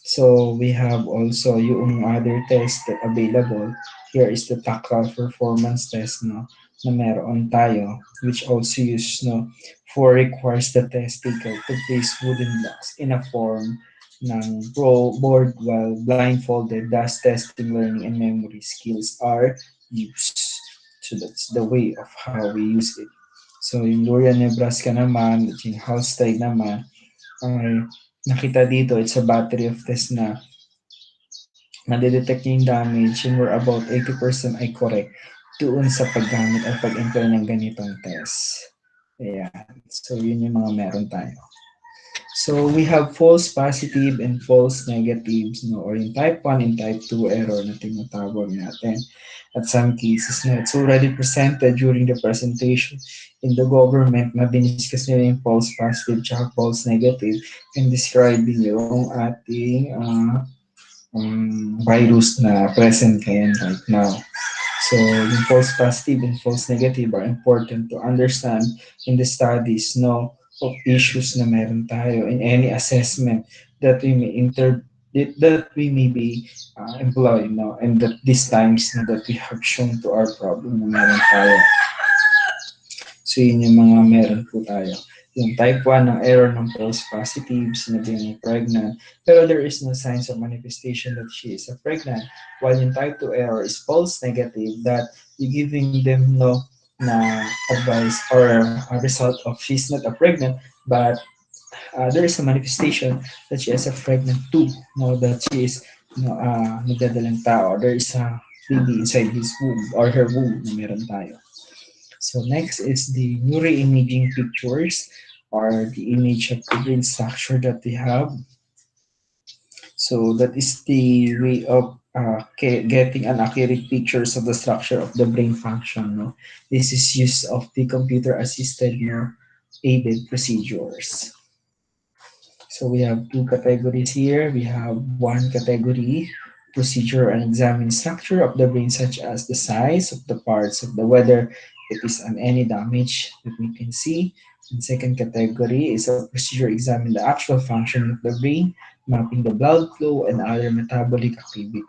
So we have also yung other test that available. Here is the tactile performance test no na meron tayo, which also use no for requires the test taker to place wooden blocks in a form ng board while blindfolded. Thus testing learning and memory skills are used. So that's the way of how we use it. So yung Luria, Nebraska naman, at yung Hallstein naman, ay nakita dito, it's a battery of tests na nadedetect niya yung damage and we're about 80% ay correct doon sa paggamit at pag-employ ng ganitong test. Ayan. So, yun yung mga meron tayo. So, we have false positive and false negatives, no? Or in type 1 and type 2 error na tinatawag natin. At some cases na it's already presented during the presentation in the government, madinis kasi nila yung false positive tsaka false negative and describing yung ating virus na present ngayon right now. So, yung false positive and false negative are important to understand in the studies, no, of issues na meron tayo in any assessment that we may that we may be employed, no, and that these times na that we have shown to our problem na meron tayo. So, yun yung mga meron po tayo. Yung type 1 ng error ng false positive, sinabi niya pregnant, pero there is no signs of manifestation that she is a pregnant. While yung type 2 error is false negative, that you giving them no na advice or a result of she's not a pregnant, but there is a manifestation that she is a pregnant too, no, that she is nagdadalang tao. There is a baby inside his womb or her womb na meron tayo. So next is the neuroimaging pictures or the image of the brain structure that we have. So that is the way of getting an accurate pictures of the structure of the brain function. No? This is use of the computer assisted no, aided procedures. So we have two categories here. We have one category, procedure and examine structure of the brain, such as the size of the parts of the whether it is on any damage that we can see. And second category is a procedure examine the actual function of the brain, mapping the blood flow and other metabolic activity.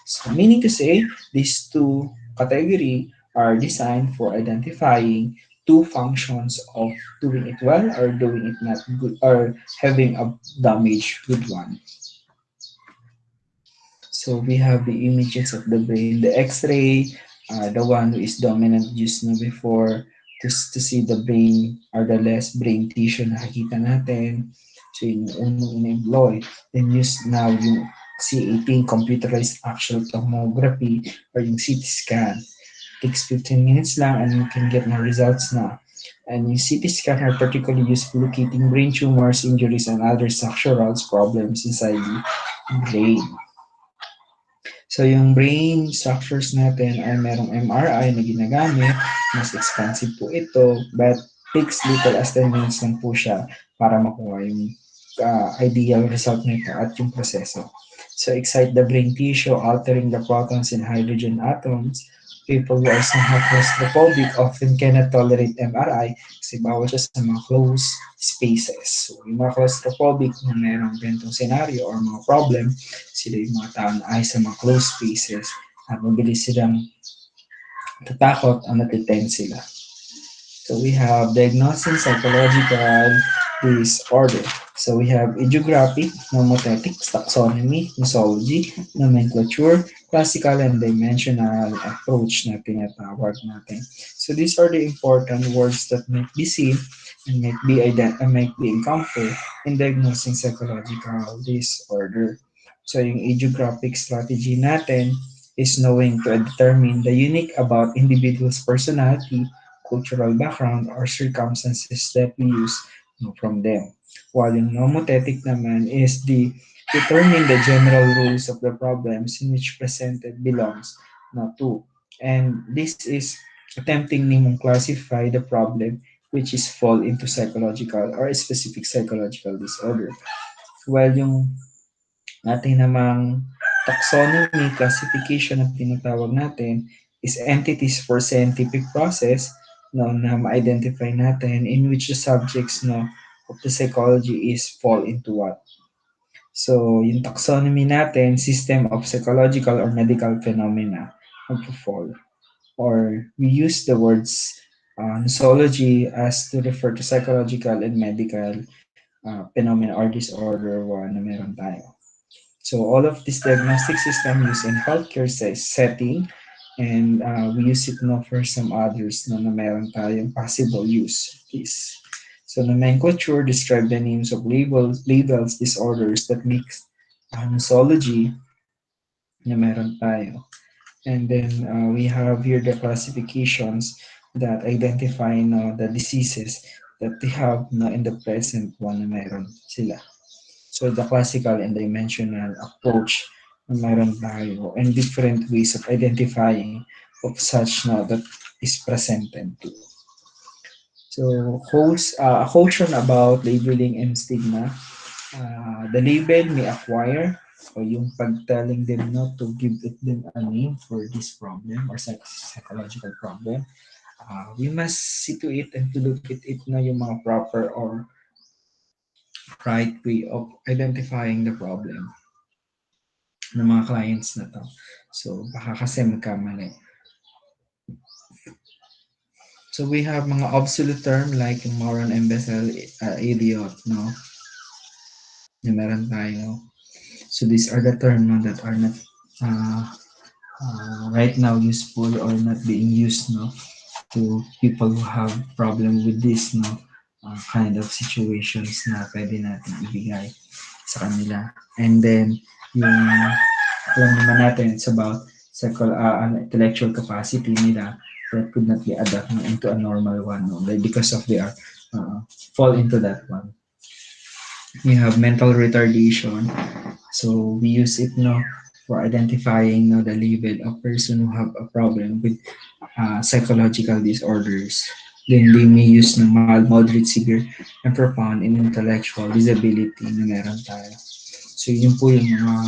So meaning to say, these two category are designed for identifying two functions of doing it well or doing it not good or having a damage with one. So we have the images of the brain. The X-ray, the one who is dominant used na before to see the brain or the less brain tissue na nakikita natin. So yung unang in-employ. Then use now yung C18 computerized axial tomography or yung CT scan. Takes 15 minutes lang and you can get na results na. And yung CT scan are particularly used for locating brain tumors, injuries, and other structural problems inside the brain. So yung brain structures natin ay merong MRI na ginagamit. Mas expensive po ito, but takes little as 10 minutes lang po siya para makuha yung ideal result nito at yung proseso. So excite the brain tissue, altering the protons and hydrogen atoms. People who are somehow claustrophobic often cannot tolerate MRI kasi bawal siya sa mga closed spaces. So yung mga claustrophobic na merong ganitong scenario or mga problem, sila yung mga tao na ay sa mga closed spaces at mabilis silang tatakot ang natitense sila. So we have diagnosing psychological disorder. So we have idiographic, nomothetics, taxonomy, nosology, nomenclature, classical and dimensional approach na tinatawag natin. So these are the important words that might be seen and might be encountered in diagnosing psychological disorder. So yung idiographic strategy natin is knowing to determine the unique about individual's personality, cultural background, or circumstances that we use from them. While yung nomothetic naman is the determine the general rules of the problems in which presented belongs to. And this is attempting nimong classify the problem which is fall into psychological or a specific psychological disorder. While yung ating namang taxonomy classification na tinatawag natin is entities for scientific process no, na ma-identify natin in which the subjects no, of the psychology is fall into what. So, yung taxonomy natin, system of psychological or medical phenomena magpo-fall. Or we use the words nosology as to refer to psychological and medical phenomena or disorder one na meron tayo. So all of this diagnostic system used in healthcare setting and we use it now for some others no, na meron tayong possible use of this. So nomenclature describe the names of labels, disorders that makes nosology na meron tayo. And then we have here the classifications that identify no, the diseases that they have no, in the present one na meron sila. So the classical and dimensional approach na meron tayo and different ways of identifying of such now that is presented to. So a caution about labeling and stigma. The label may acquire o yung pag-telling them no, to give it them a name for this problem or psychological problem. We must see to it and to look at it na yung mga proper or right way of identifying the problem ng mga clients na to. So, baka kasi magkamali. So, we have mga obsolete term like yung moron, imbecile, idiot, no? Na meron tayo. So, these are the term no, that are not uh, right now useful or not being used no, to people who have problem with this no, kind of situations na pwede natin ibigay sa kanila. And then, yung alam naman natin, it's about intellectual capacity nila that could not be adapted into a normal one no? Because of their fall into that one. We have mental retardation. So we use it no for identifying no, the label of person who have a problem with psychological disorders. Then they may use no, mild, moderate, severe, and profound in intellectual disability na meron tayo. So yun po yung mga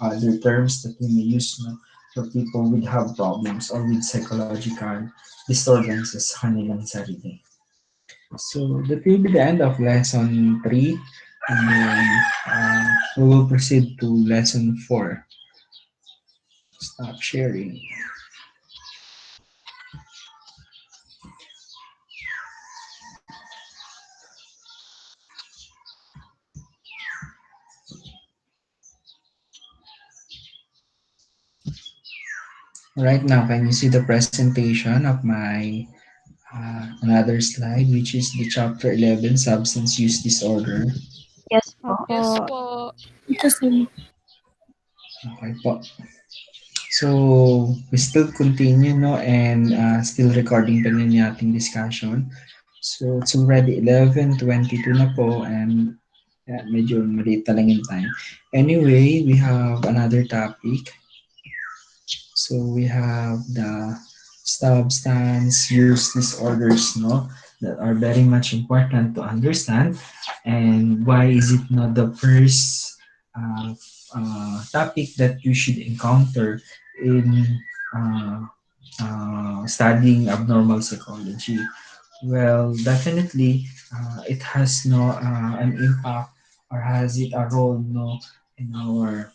other terms that we may use no, for people with have problems or with psychological disturbances sa kanilang sarili. So that will be the end of lesson 3 and then we will proceed to lesson 4. Stop sharing. Right now, can you see the presentation of my another slide, which is the chapter 11, substance use disorder? Yes po. Yes Opo. po. Okay po. So, we still continue, no, and still recording pa rin yung ating discussion. So, it's already 11:22 na po, and medyo maliit na lang yung time. Anyway, we have another topic. So, we have the substance use disorders, no, that are very much important to understand. And why is it not the first topic that you should encounter in uh, studying abnormal psychology? Well, definitely, it has no an impact or has it a role no in our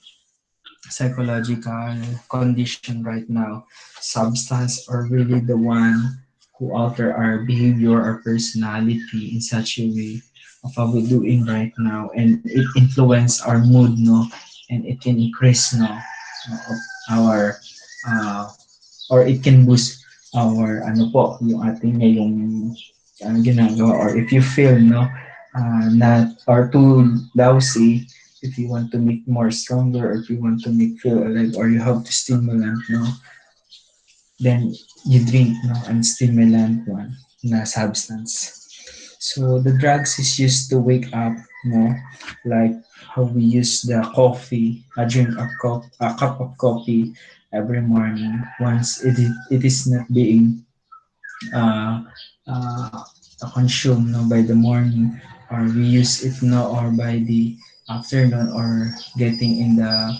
psychological condition right now. Substance are really the one who alter our behavior or personality in such a way of what we're doing right now, and it influence our mood no, and it can increase no of our uh, or it can boost our ano po yung ating ngayong ginagawa, or if you feel no not or too lousy, if you want to make more stronger, or if you want to make feel alive, or you have to stimulant no, then you drink no and stimulant one na substance. So the drugs is used to wake up no, like how we use the coffee, drink a cup of coffee every morning once it is not being uh, uh, consumed no, by the morning, or we use it no, or by the afternoon, or getting in the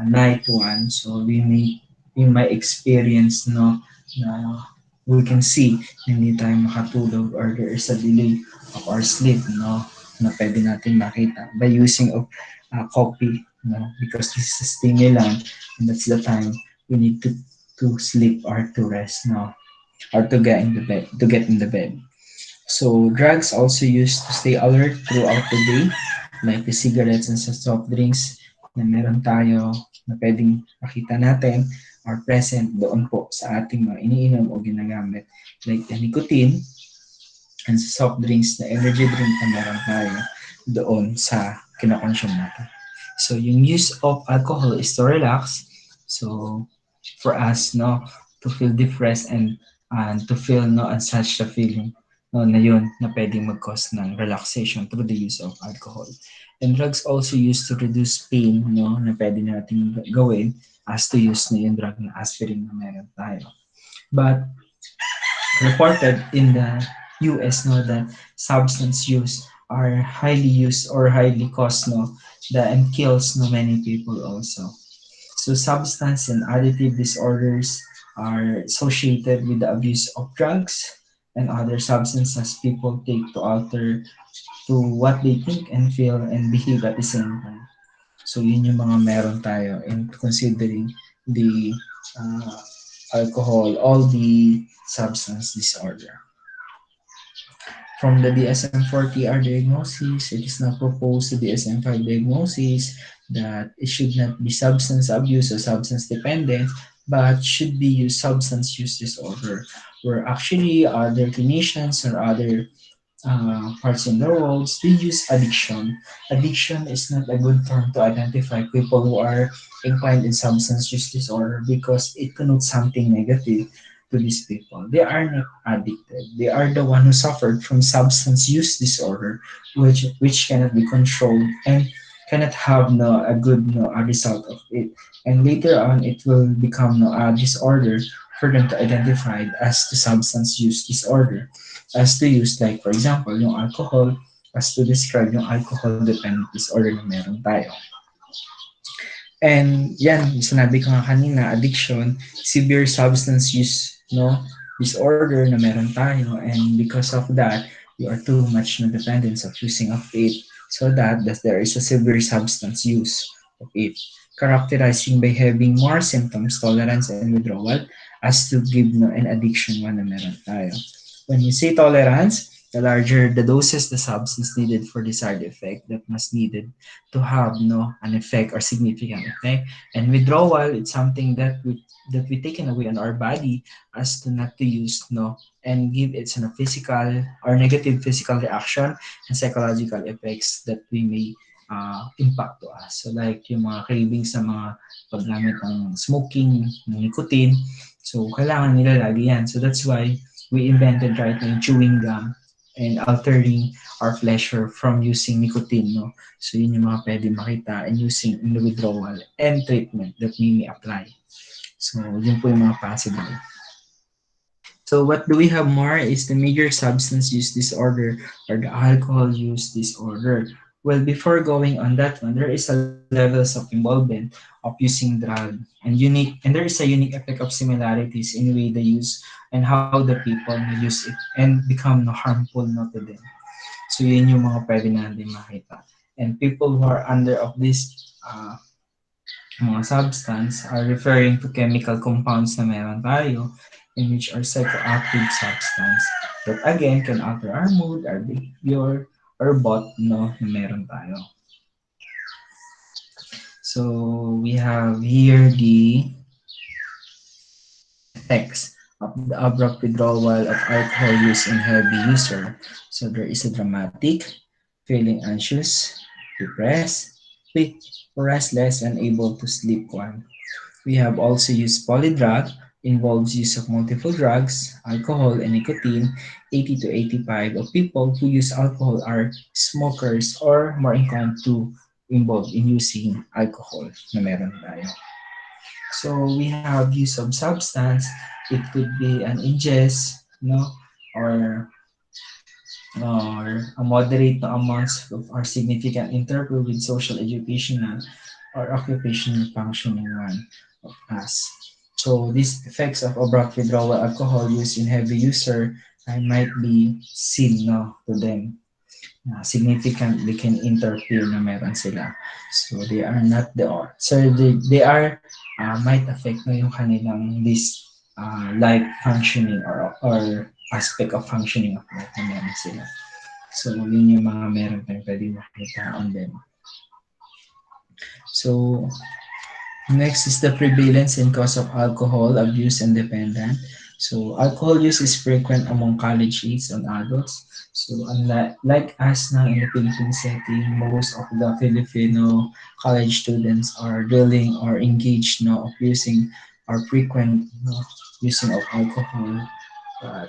night one. So we may in my experience, no, na we can see na hindi tayo makatulog or there is a delay of our sleep, no, na pwede natin makita by using of coffee, no, because this is a stimulant and that's the time we need to sleep or to rest, no, or to get in the bed, to get in the bed. So drugs also used to stay alert throughout the day, like the cigarettes and sa soft drinks na meron tayo na pwedeng makita natin or present doon po sa ating mga iniinom o ginagamit. Like the nicotine and sa soft drinks na energy drink na meron tayo doon sa kinakonsume natin. So yung use of alcohol is to relax. So for us, no, to feel depressed and to feel no and such the feeling no na yun na pwedeng mag-cause ng relaxation through the use of alcohol. And drugs also used to reduce pain, no, na pwede natin gawin as to use na yung drug na aspirin na meron tayo. But reported in the US, no, that substance use are highly used or highly cost, no, that and kills no many people also. So substance and additive disorders are associated with the abuse of drugs and other substances people take to alter to what they think and feel and behave at the same time. So yun yung mga meron tayo in considering the uh, alcohol, all the substance disorder. From the DSM-4TR diagnosis, it is now proposed to DSM-5 diagnosis that it should not be substance abuse or substance dependence, but should be use substance use disorder, where actually other clinicians or other parts in the world, they use addiction. Addiction is not a good term to identify people who are inclined in substance use disorder because it connotes something negative to these people. They are not addicted. They are the one who suffered from substance use disorder, which cannot be controlled and cannot have no a good no a result of it. And later on, it will become no a disorder for them to identify it as the substance use disorder as to use like for example yung alcohol as to describe yung alcohol dependent disorder na meron tayo. And yan, sinabi ko nga kanina, addiction, severe substance use, no, disorder na meron tayo. And because of that, we are too much na dependence of using of it so that there is a severe substance use of it. Characterizing by having more symptoms, tolerance, and withdrawal as to give no, an addiction one na meron tayo. When you say tolerance, the larger the doses the substance needed for desired effect that must needed to have no an effect or significant effect. And withdrawal, it's something that we taken away on our body as to not to use no and give it a physical or negative physical reaction and psychological effects that we may impact to us. So like yung mga cravings sa mga paggamit ng smoking, ng nicotine. So kailangan nila lagi yan. So that's why we invented right now yung chewing gum and altering our pleasure from using nicotine, no? So yun yung mga pwede makita and using in the withdrawal and treatment that we may apply. So yun po yung mga possible. So what do we have more is the major substance use disorder or the alcohol use disorder. Well, before going on that one, there is a levels of involvement of using drug and there is a unique effect of similarities in way they use and how the people use it and become no harmful not to them. So yun yung mga pwede natin makita. And people who are under of this mga substance are referring to chemical compounds na meron tayo in which are psychoactive substance that again can alter our mood, our behavior, or both no na meron tayo. So we have here the effects of the abrupt withdrawal of alcohol use in heavy user. So there is a dramatic, feeling anxious, depressed, weak, restless, and unable to sleep one. We have also used polydrug, involves use of multiple drugs, alcohol, and nicotine. 80 to 85 of people who use alcohol are smokers or more inclined to involved in using alcohol na meron tayo. So we have use of substance. It could be an ingest, no, or a moderate no amounts of or significant interval with social, educational, or occupational functioning one of us. So these effects of abrupt withdrawal alcohol use in heavy user might be seen no, to them. Significantly can interfere na meron sila. So they are not the so they are might affect no yung kanilang this life functioning or aspect of functioning of life na meron sila. So yun yung mga meron tayong pwede makita on them. So next is the prevalence and cause of alcohol abuse and dependent. So alcohol use is frequent among college age and adults. So unlike like us now in the Philippine setting, most of the Filipino college students are dealing or engaged now of using or frequent using of alcohol.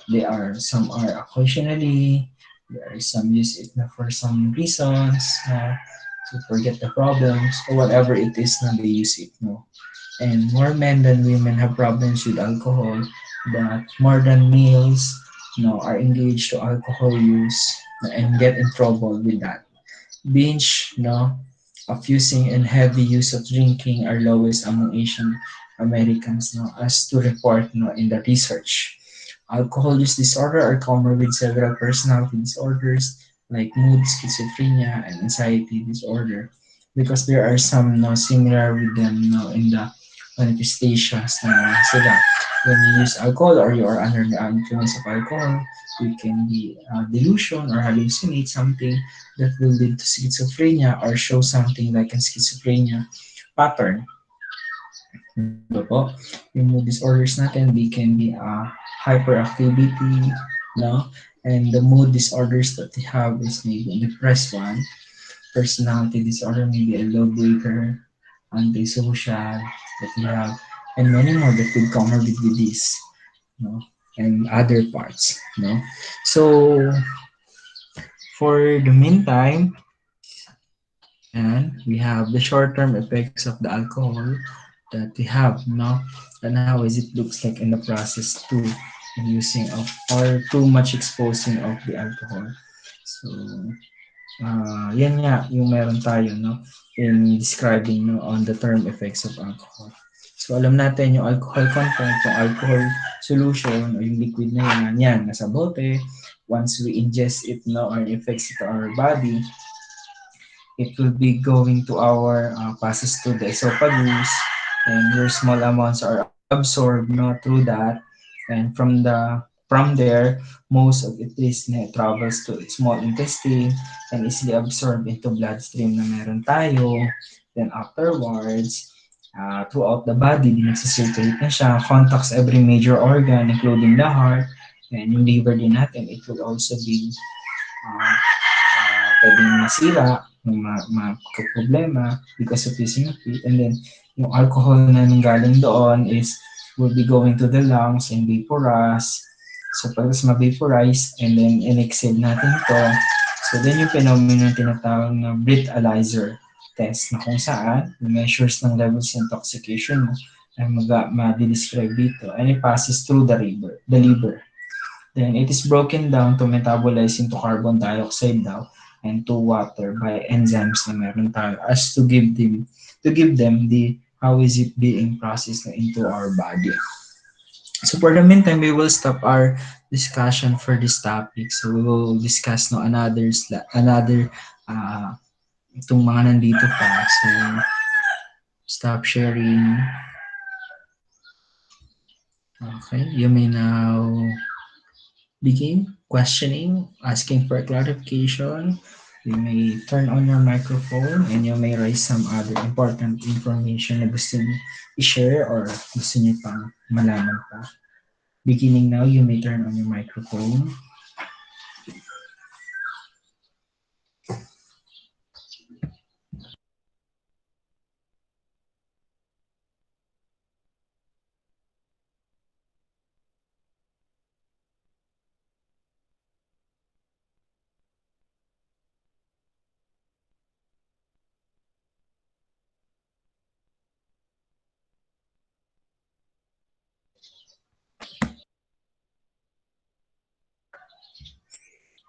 They are some are occasionally, there is some use it na for some reasons to forget the problems or whatever it is na they use it no. And more men than women have problems with alcohol, but more than males are engaged to alcohol use and get in trouble with that. Binge of using and heavy use of drinking are lowest among Asian Americans as to report in the research. Alcohol use disorder are common with several personality disorders like mood, schizophrenia, and anxiety disorder because there are some similar with them in the manifestations na sila. When you use alcohol or you are under the influence of alcohol, you can be delusion or hallucinate something that will lead to schizophrenia or show something like a schizophrenia pattern. Diba po? Yung mood disorders natin, they can be hyperactivity, no? And the mood disorders that they have is maybe a depressed one, personality disorder, maybe a low breaker, antisocial that we have, and many more that could comorbid with this, no? And other parts, no? So for the meantime, and we have the short-term effects of the alcohol that we have, no? And how is it looks like in the process too, using of or too much exposing of the alcohol. So, yan nga yung meron tayo, no? In describing on the term effects of alcohol. So, alam natin yung alcohol content, yung alcohol solution, o yung liquid na yan, nasa bote. Once we ingest it, or affects it to our body, it will be going to our passes to the esophagus, and your small amounts are absorbed through that, and from there most of it is travels to small intestine and easily absorbed into bloodstream na meron tayo. Then afterwards, throughout the body, nagsisirculate na siya, contacts every major organ including the heart, and yung liver din natin, it will also be pwedeng masira, problema because of using of it. And then, yung alcohol na nanggaling doon is will be going to the lungs and vaporize. So, pagkas ma-vaporize and then in-exhale natin to, so then yung phenomenon tinatawag na breathalyzer test na kung saan yung measures ng levels ng intoxication mo ay ma-describe dito and it passes through the liver. Then it is broken down to metabolize into carbon dioxide daw and to water by enzymes na meron tayo as to give them the how is it being processed into our body. So for the meantime, we will stop our discussion for this topic. So we will discuss another itong mga nandito pa. So stop sharing. Okay, you may now begin questioning, asking for clarification. You may turn on your microphone and you may raise some other important information na gusto niyo i-share or gusto niyo pang malaman pa. Beginning now, you may turn on your microphone.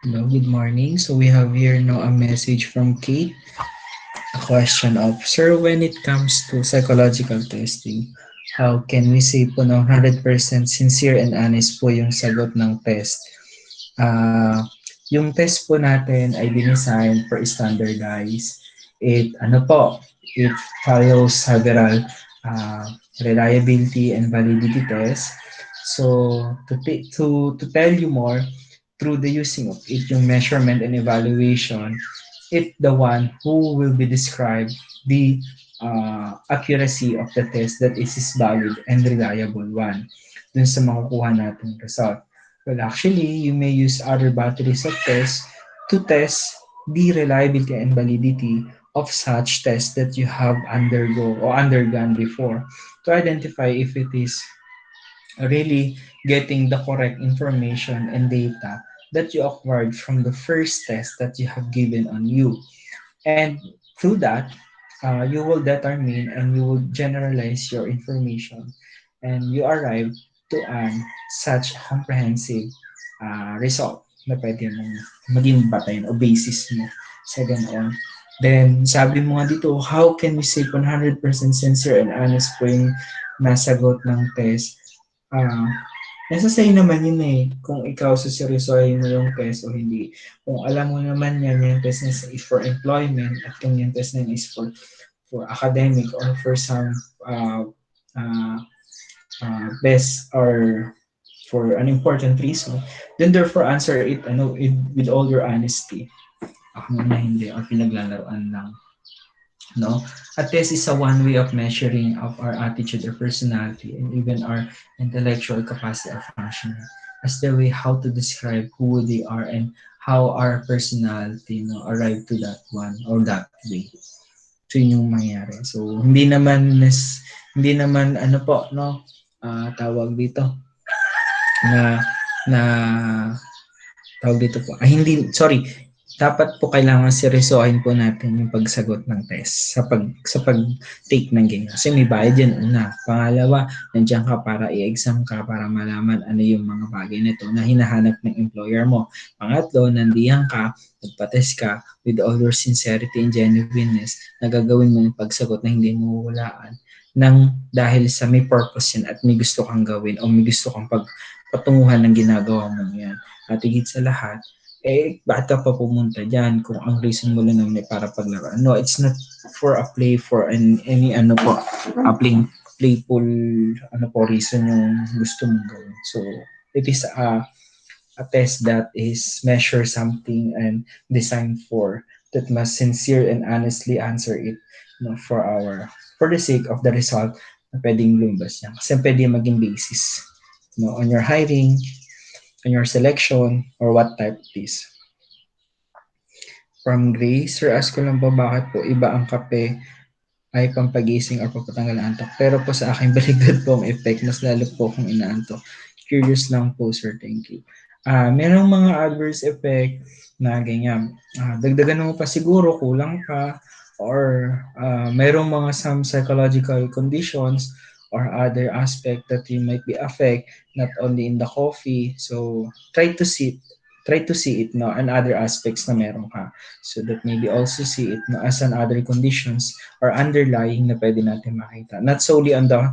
Hello, good morning. So we have here now a message from Kate. A question of, Sir, when it comes to psychological testing, How can we say po na 100% sincere and honest po yung sagot ng test? Ah, yung test po natin ay dinesign for standardize. It follows several uh, reliability and validity tests. So to tell you more, through the using of it, yung measurement and evaluation, it the one who will be described the accuracy of the test that is valid and reliable one dun sa makukuha natin result. Well, actually, you may use other batteries of tests to test the reliability and validity of such tests that you have undergone before to identify if it is really getting the correct information and data that you acquired from the first test that you have given on you. And through that, you will determine and you will generalize your information and you arrive to an such comprehensive result na pwede mong maging batayan o basis mo sa ganoon. Then, sabi mo nga dito, how can we say 100% sincere and honest po yung nasagot ng test? Ah, nasa sa'yo naman yun eh, kung ikaw suseryosohin mo yung test o hindi. Kung alam mo naman yan, yung test na is for employment at kung yung test na is for academic or for some uh, best or for an important reason, then therefore answer it with all your honesty. Ako na hindi or pinaglalaroan lang. No? A test is a one way of measuring of our attitude or personality and even our intellectual capacity or functioning as the way how to describe who they are and how our personality arrive to that one or that way. So yun yung mangyari. So hindi naman ano po no tawag dito na na tawag dito po. Hindi, sorry. Dapat po kailangan seryosohin po natin yung pagsagot ng test sa pag-take ng ganyan. Kasi may bayad yan una. Pangalawa, nandiyan ka para i-exam ka para malaman ano yung mga bagay nito na hinahanap ng employer mo. Pangatlo, nandiyan ka, nagpa-test ka with all your sincerity and genuineness na gagawin mo yung pagsagot na hindi mo hulaan nang dahil sa may purpose yan at may gusto kang gawin o may gusto kang patunguhan ng ginagawa mo yan. At higit sa lahat, bakit ka pa pumunta dyan kung ang reason mo lang naman ay para paglaro? No, it's not for a play, for any ano po, playful reason yung gusto mong gawin. So, it is a test that is measure something and designed for that must sincere and honestly answer it for the sake of the result na pwedeng lumbas niya. Kasi pwede maging basis on your hiring, on your selection, or what type it is. From Grace, Sir, ask ko lang po bakit po iba ang kape ay pampagising or papatanggal ng antok. Pero po sa akin, baligtad po ang effect. Mas lalo po akong inaantok. Curious lang po, sir. Thank you. Merong mga adverse effect na ganyan. Dagdagan mo pa siguro, kulang pa, or merong mga some psychological conditions or other aspect that you might be affect not only in the coffee. So, try to see it no and other aspects na meron ka. So that maybe also see it no, as an other conditions or underlying na pwede natin makita. Not solely on the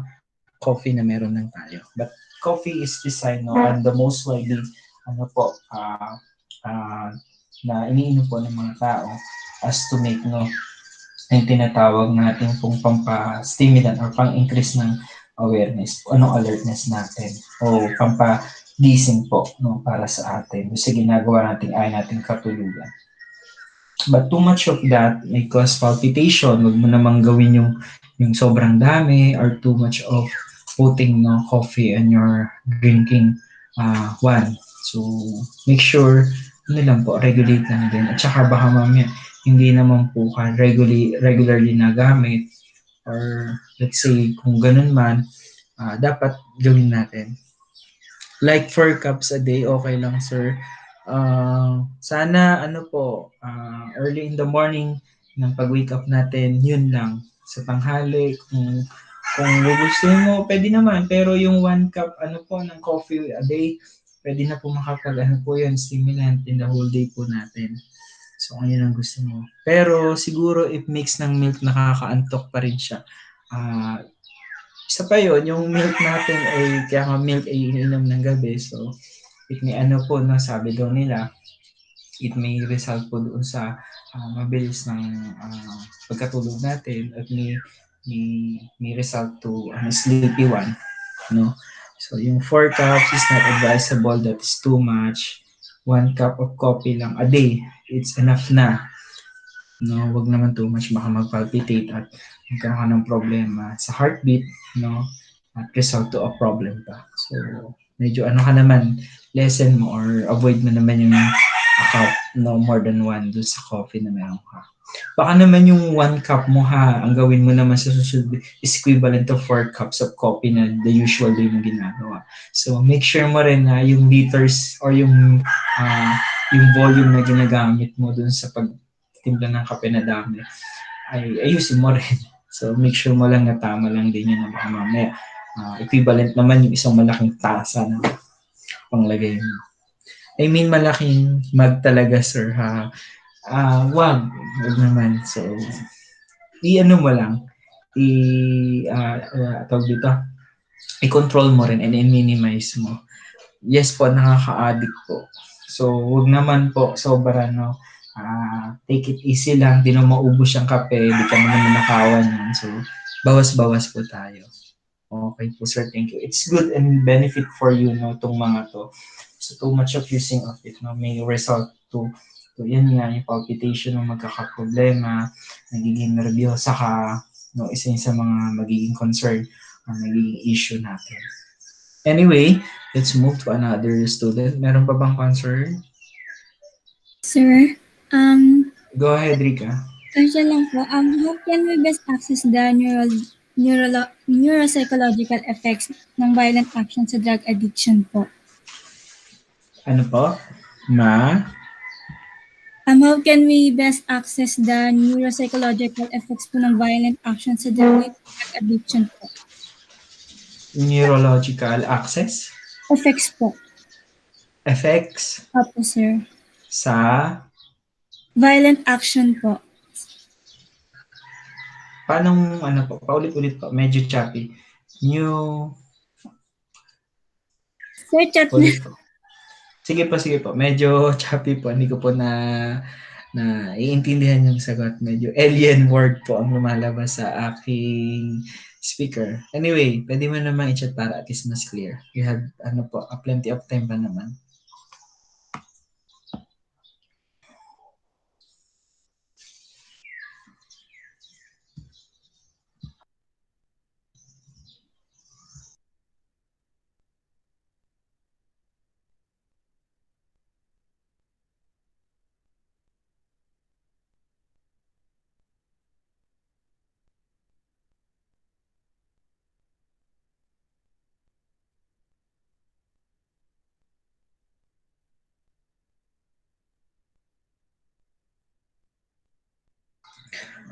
coffee na meron lang tayo. But coffee is designed no, and the most widely ano po, uh, na iniinom po ng mga tao as to make no yung tinatawag natin pong pampa-stimulant or pang-increase ng awareness, alertness natin o pampagising po no, para sa atin sa ginagawa natin ay nating katulugan. But too much of that may cause palpitation. Huwag mo namang gawin yung sobrang dami or too much of putting no, coffee in your drinking one. So, make sure, lang po, regulate lang din. At saka baka mamaya, hindi naman po ka regularly nagamit or let's say kung ganun man, dapat gawin natin. Like 4 cups a day, okay lang sir. Sana ano po, early in the morning ng pag-wake up natin, yun lang. Sa tanghali, kung gusto mo, pwede naman. Pero yung 1 cup ano po ng coffee a day, pwede na po ano po yun, stimulant in the whole day po natin. So, kung yun ang gusto mo. Pero siguro if mix ng milk, nakakaantok pa rin siya. Isa pa yun, yung milk natin ay, kaya nga milk ay iniinom ng gabi. So, it may ano po, no, sabi daw nila, it may result po doon sa mabilis ng pagkatulog natin at may, may result to sleepy one, no? So, yung 4 cups is not advisable. That is too much. 1 cup of coffee lang a day, it's enough na. No, wag naman too much, baka mag-palpitate at magkaroon ka ng problema sa heartbeat, no? At result to a problem pa. So, medyo ano ka naman, lessen mo or avoid mo naman yung a cup, no more than one dun sa coffee na meron ka. Baka naman yung 1 cup mo ha, ang gawin mo naman sa susunod is equivalent to 4 cups of coffee na the usual day mo ginagawa. So, make sure mo rin na yung liters or uh, yung volume na ginagamit mo dun sa pagtimpla ng kape na dami ay ayusin mo rin. So, make sure mo lang na tama lang din yun na baka mamaya. Equivalent naman yung isang malaking tasa na panglagay mo. I mean, malaking mug talaga, sir, ha? Wag naman. So, i-ano mo lang, tawag dito, i-control mo rin and i-minimize mo. Yes po, nakaka-addict po. So, wag naman po sobra, no? Take it easy lang, di na maubos yung kape, di ka naman nakawan yan. So, bawas-bawas po tayo. Okay po, sir. Thank you. It's good and benefit for you, no, itong mga to. So, too much of using of it, no, may result to yun nga, yung palpitation mo magkakaproblema, nagiging nervyosa ka, no, isa yun sa mga magiging concern or magiging issue natin. Anyway, let's move to another student. Meron pa bang concern? Sir, Go ahead, Rika. question lang po, how can we best access the neuropsychological effects ng violent action sa drug addiction po? Ano po? How can we best access the neuropsychological effects po ng violent action sa drug addiction po? Neurological access? Effects po. Effects? Opo, sir. Sa? Violent action po. Paano, ano po? Paulit-ulit po. Medyo choppy. Sir, chat na. Ulit po. Sige po. Medyo choppy po. Hindi ko po na iintindihan yung sagot. Medyo alien word po ang lumalabas sa aking speaker. Anyway, pwede mo naman i-chat para at least mas clear. You have, plenty of time pa naman.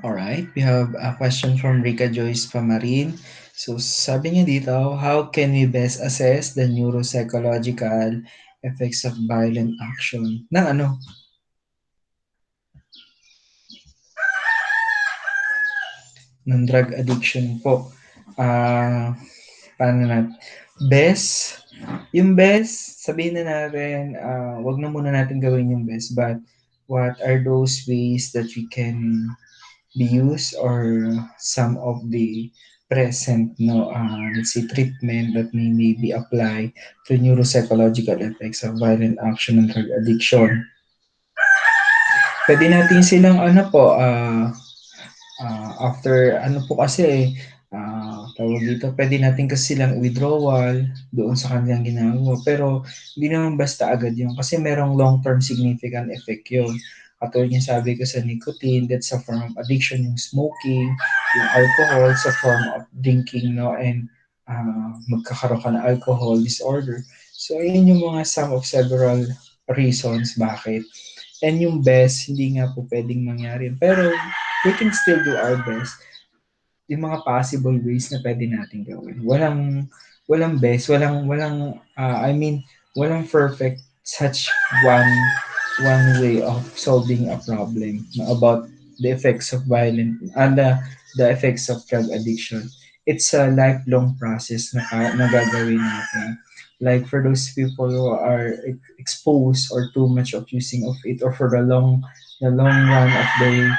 Alright, we have a question from Rika Joyce Pamarin. So, sabi niya dito, how can we best assess the neuropsychological effects of violent action? Ng ano? Ng drug addiction po. Paano natin? Yung best, sabihin na natin, wag na muna natin gawin yung best, but what are those ways that we can be used or some of the present, let's say, treatment that may be applied to neuropsychological effects of violent action and drug addiction. Pwede natin silang after po kasi tawag dito, pwede natin kasi silang withdrawal doon sa kanilang ginagawa. Pero hindi naman basta agad yun kasi merong long-term significant effect yun. Katulad yung sabi ko sa nicotine, that's a form of addiction, yung smoking, yung alcohol, sa form of drinking, no, and magkakaroon ka ng alcohol disorder. So, ayun yung mga some of several reasons bakit. And yung best, hindi nga po pwedeng mangyari. Pero, we can still do our best. Yung mga possible ways na pwede natin gawin. Walang best, walang perfect such one way of solving a problem about the effects of violence and the effects of drug addiction. it's a lifelong process na gagawin natin. Like for those people who are exposed or too much of using of it, or for the long run of their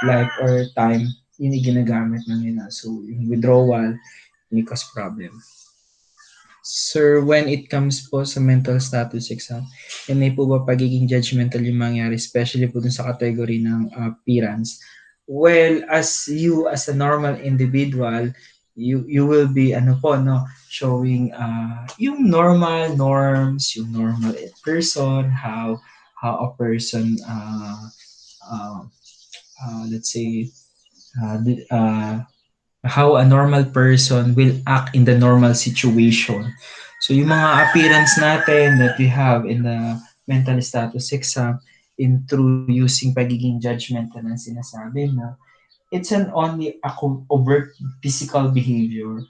life or time, yun yung ginagamit na nila. So yung withdrawal, may cause problem. Sir, when it comes po sa mental status exam, may po ba pagiging judgmental yung mangyari, especially po dun sa category ng appearance? Well, as you as a normal individual, you will be ano po no, showing yung normal norms, yung normal person, how a person uh, let's say how a normal person will act in the normal situation. So yung mga appearance natin that we have in the mental status exam in through using pagiging judgmental ng sinasabi mo, it's an only a overt physical behavior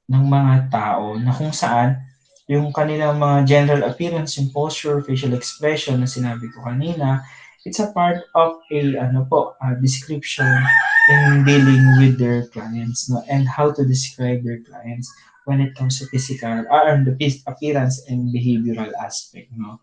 ng mga tao na kung saan yung kanilang mga general appearance, yung posture, facial expression na sinabi ko kanina, it's a part of a ano po, a description in dealing with their clients, no, and how to describe their clients when it comes to physical and the appearance and behavioral aspect, no.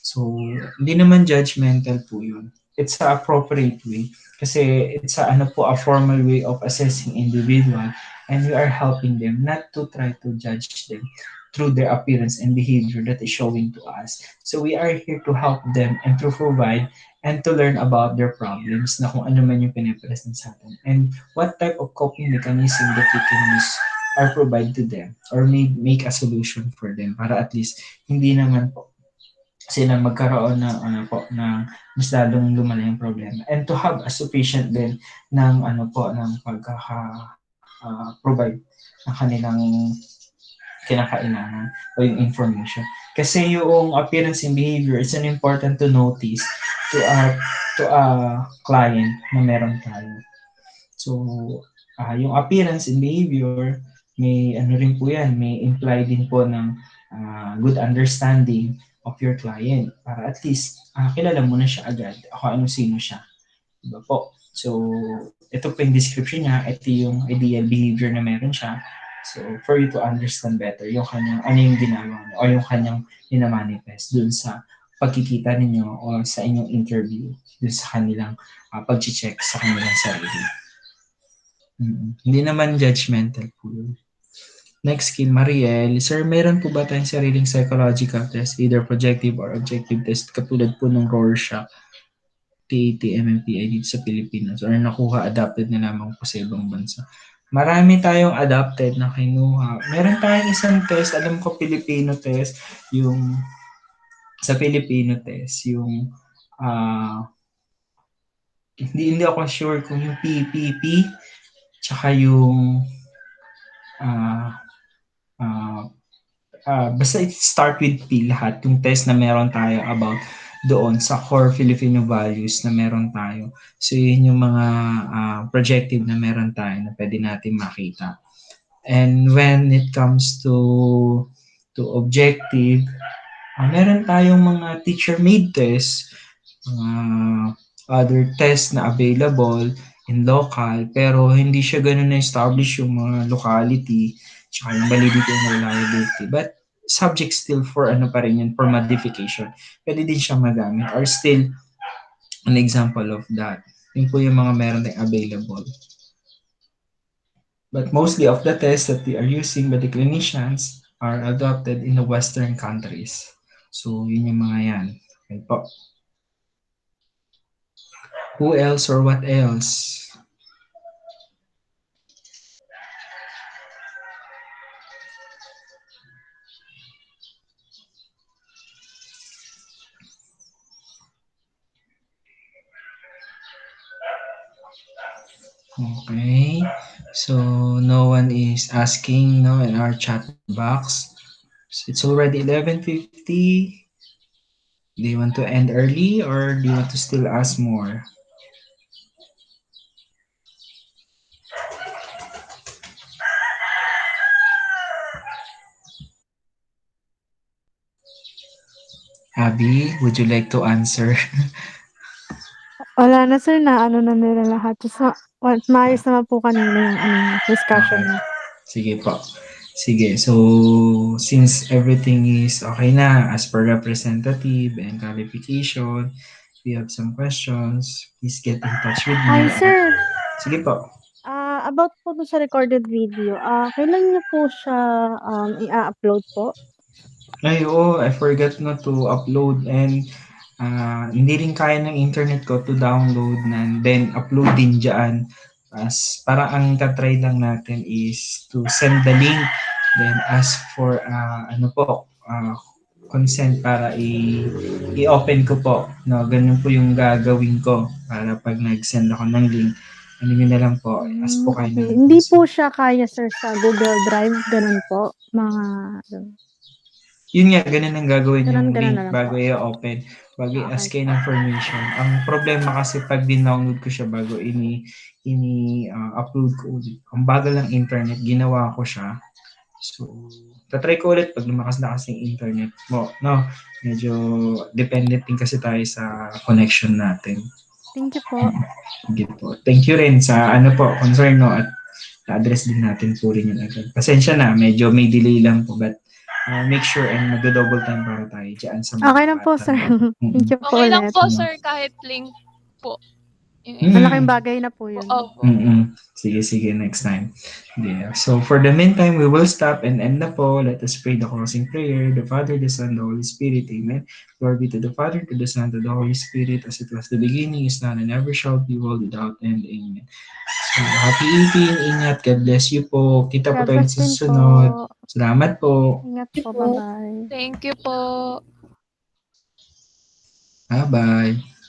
So, hindi naman judgmental po yun. It's a appropriate way kasi it's a ano po, a formal way of assessing individual, and we are helping them not to try to judge them through their appearance and behavior that is showing to us. So we are here to help them and to provide and to learn about their problems na kung ano man yung pinipresent sa atin and what type of coping mechanism that we can use or provide to them or make a solution for them para at least hindi naman po sila magkaroon ng ano po ng mas lalong lumala yung problema and to have a sufficient din ng ano po ng provide ng kanilang kinakailangan o yung information. Kasi yung appearance and behavior is an important to notice to a client na meron tayo. So, yung appearance and behavior, may ano rin po yan, may imply din po ng good understanding of your client para at least kilala mo na siya agad kung ano sino siya. Diba po? So, ito po yung description niya, ito yung ideal behavior na meron siya. So, for you to understand better yung kanyang, ano yung ginagawa niya o yung kanyang minamanifest dun sa pagkikita ninyo o sa inyong interview dun sa kanilang pag-check sa kanilang sarili. Hindi naman judgmental po yun. Next skill, Mariel. Sir, meron po ba tayong sariling psychological test, either projective or objective test, katulad po ng Rorschach, TAT, MMPI dito sa Pilipinas, or nakuha, adapted na lamang po sa ibang bansa? Marami tayong adapted na kinuha. Meron tayong isang test, alam ko Filipino test, yung sa Filipino test, yung hindi ako sure kung yung PPP tsaka yung basta it start with P lahat, yung test na meron tayo about doon sa core Filipino values na meron tayo. So yun yung mga projective na meron tayo na pwede natin makita. And when it comes to objective, meron tayong mga teacher-made tests, other tests na available in local, pero hindi siya ganun na-establish yung mga locality tsaka yung validity and reliability. But subject still for ano pa rin yun, for modification. Pwede din siya magamit or still an example of that. Yun po yung mga meron tayong available. But mostly of the tests that we are using by the clinicians are adopted in the Western countries. So, yun yung mga yan. Okay po. Who else or what else? Okay. So, no one is asking no in our chat box. So it's already 11:50. Do you want to end early or do you want to still ask more? Abby, would you like to answer? Wala na sir, na ano na nila lahat. Just maayos naman po kanina yung ano, discussion Okay. niya. Sige po. Sige, so since everything is okay na as per representative and qualification, we have some questions, please get in touch with Hi, me. sir. Sige po. About po dun sa recorded video, kailan niyo po siya, i-a-upload po? Ay, oo, I forgot na to upload and hindi rin kaya ng internet ko to download and then upload din dyan. As para ang tatry lang natin is to send the link then ask for ano po consent para i-open ko po. No, ganun po yung gagawin ko para pag nag-send ako ng link, ano nyo na lang po, ask po kayo Okay. ng Hindi po consent. siya kaya, sir, sa Google Drive, ganun po? Mga ganun. Yun nga, ganun ang gagawin yung Ganun link na lang bago po. i-open, bago i-ask Okay kayo po. ng information. Ang problema kasi pag dinownload ko siya bago upload ko ulit. Ang bagal ng internet, ginawa ko siya. So, tatry ko ulit pag lumakas na kasi yung internet mo. No, medyo dependent din kasi tayo sa connection natin. Thank you po. Sige po. Thank you rin sa ano po, concern no at na-address din natin po rin yun agad. Pasensya na, medyo may delay lang po but make sure and mag-double time para tayo dyan sa mga Okay lang po, bata. sir. Thank you po Okay lang ulit. po, sir, kahit link po. Malaking bagay na po yun. Opo. Sige, next time. Yeah. So for the meantime, we will stop and end na po. Let us pray the closing prayer. The Father, the Son, the Holy Spirit. Amen. Glory be to the Father, to the Son, to the Holy Spirit, as it was the beginning, is now, and ever shall be, world without end. Amen. So, happy eating. Ingat. God bless you po. Kita po God tayo bless sa din susunod. po. Salamat po. Ingat Thank po. you po. Bye-bye. Thank you po. Bye-bye.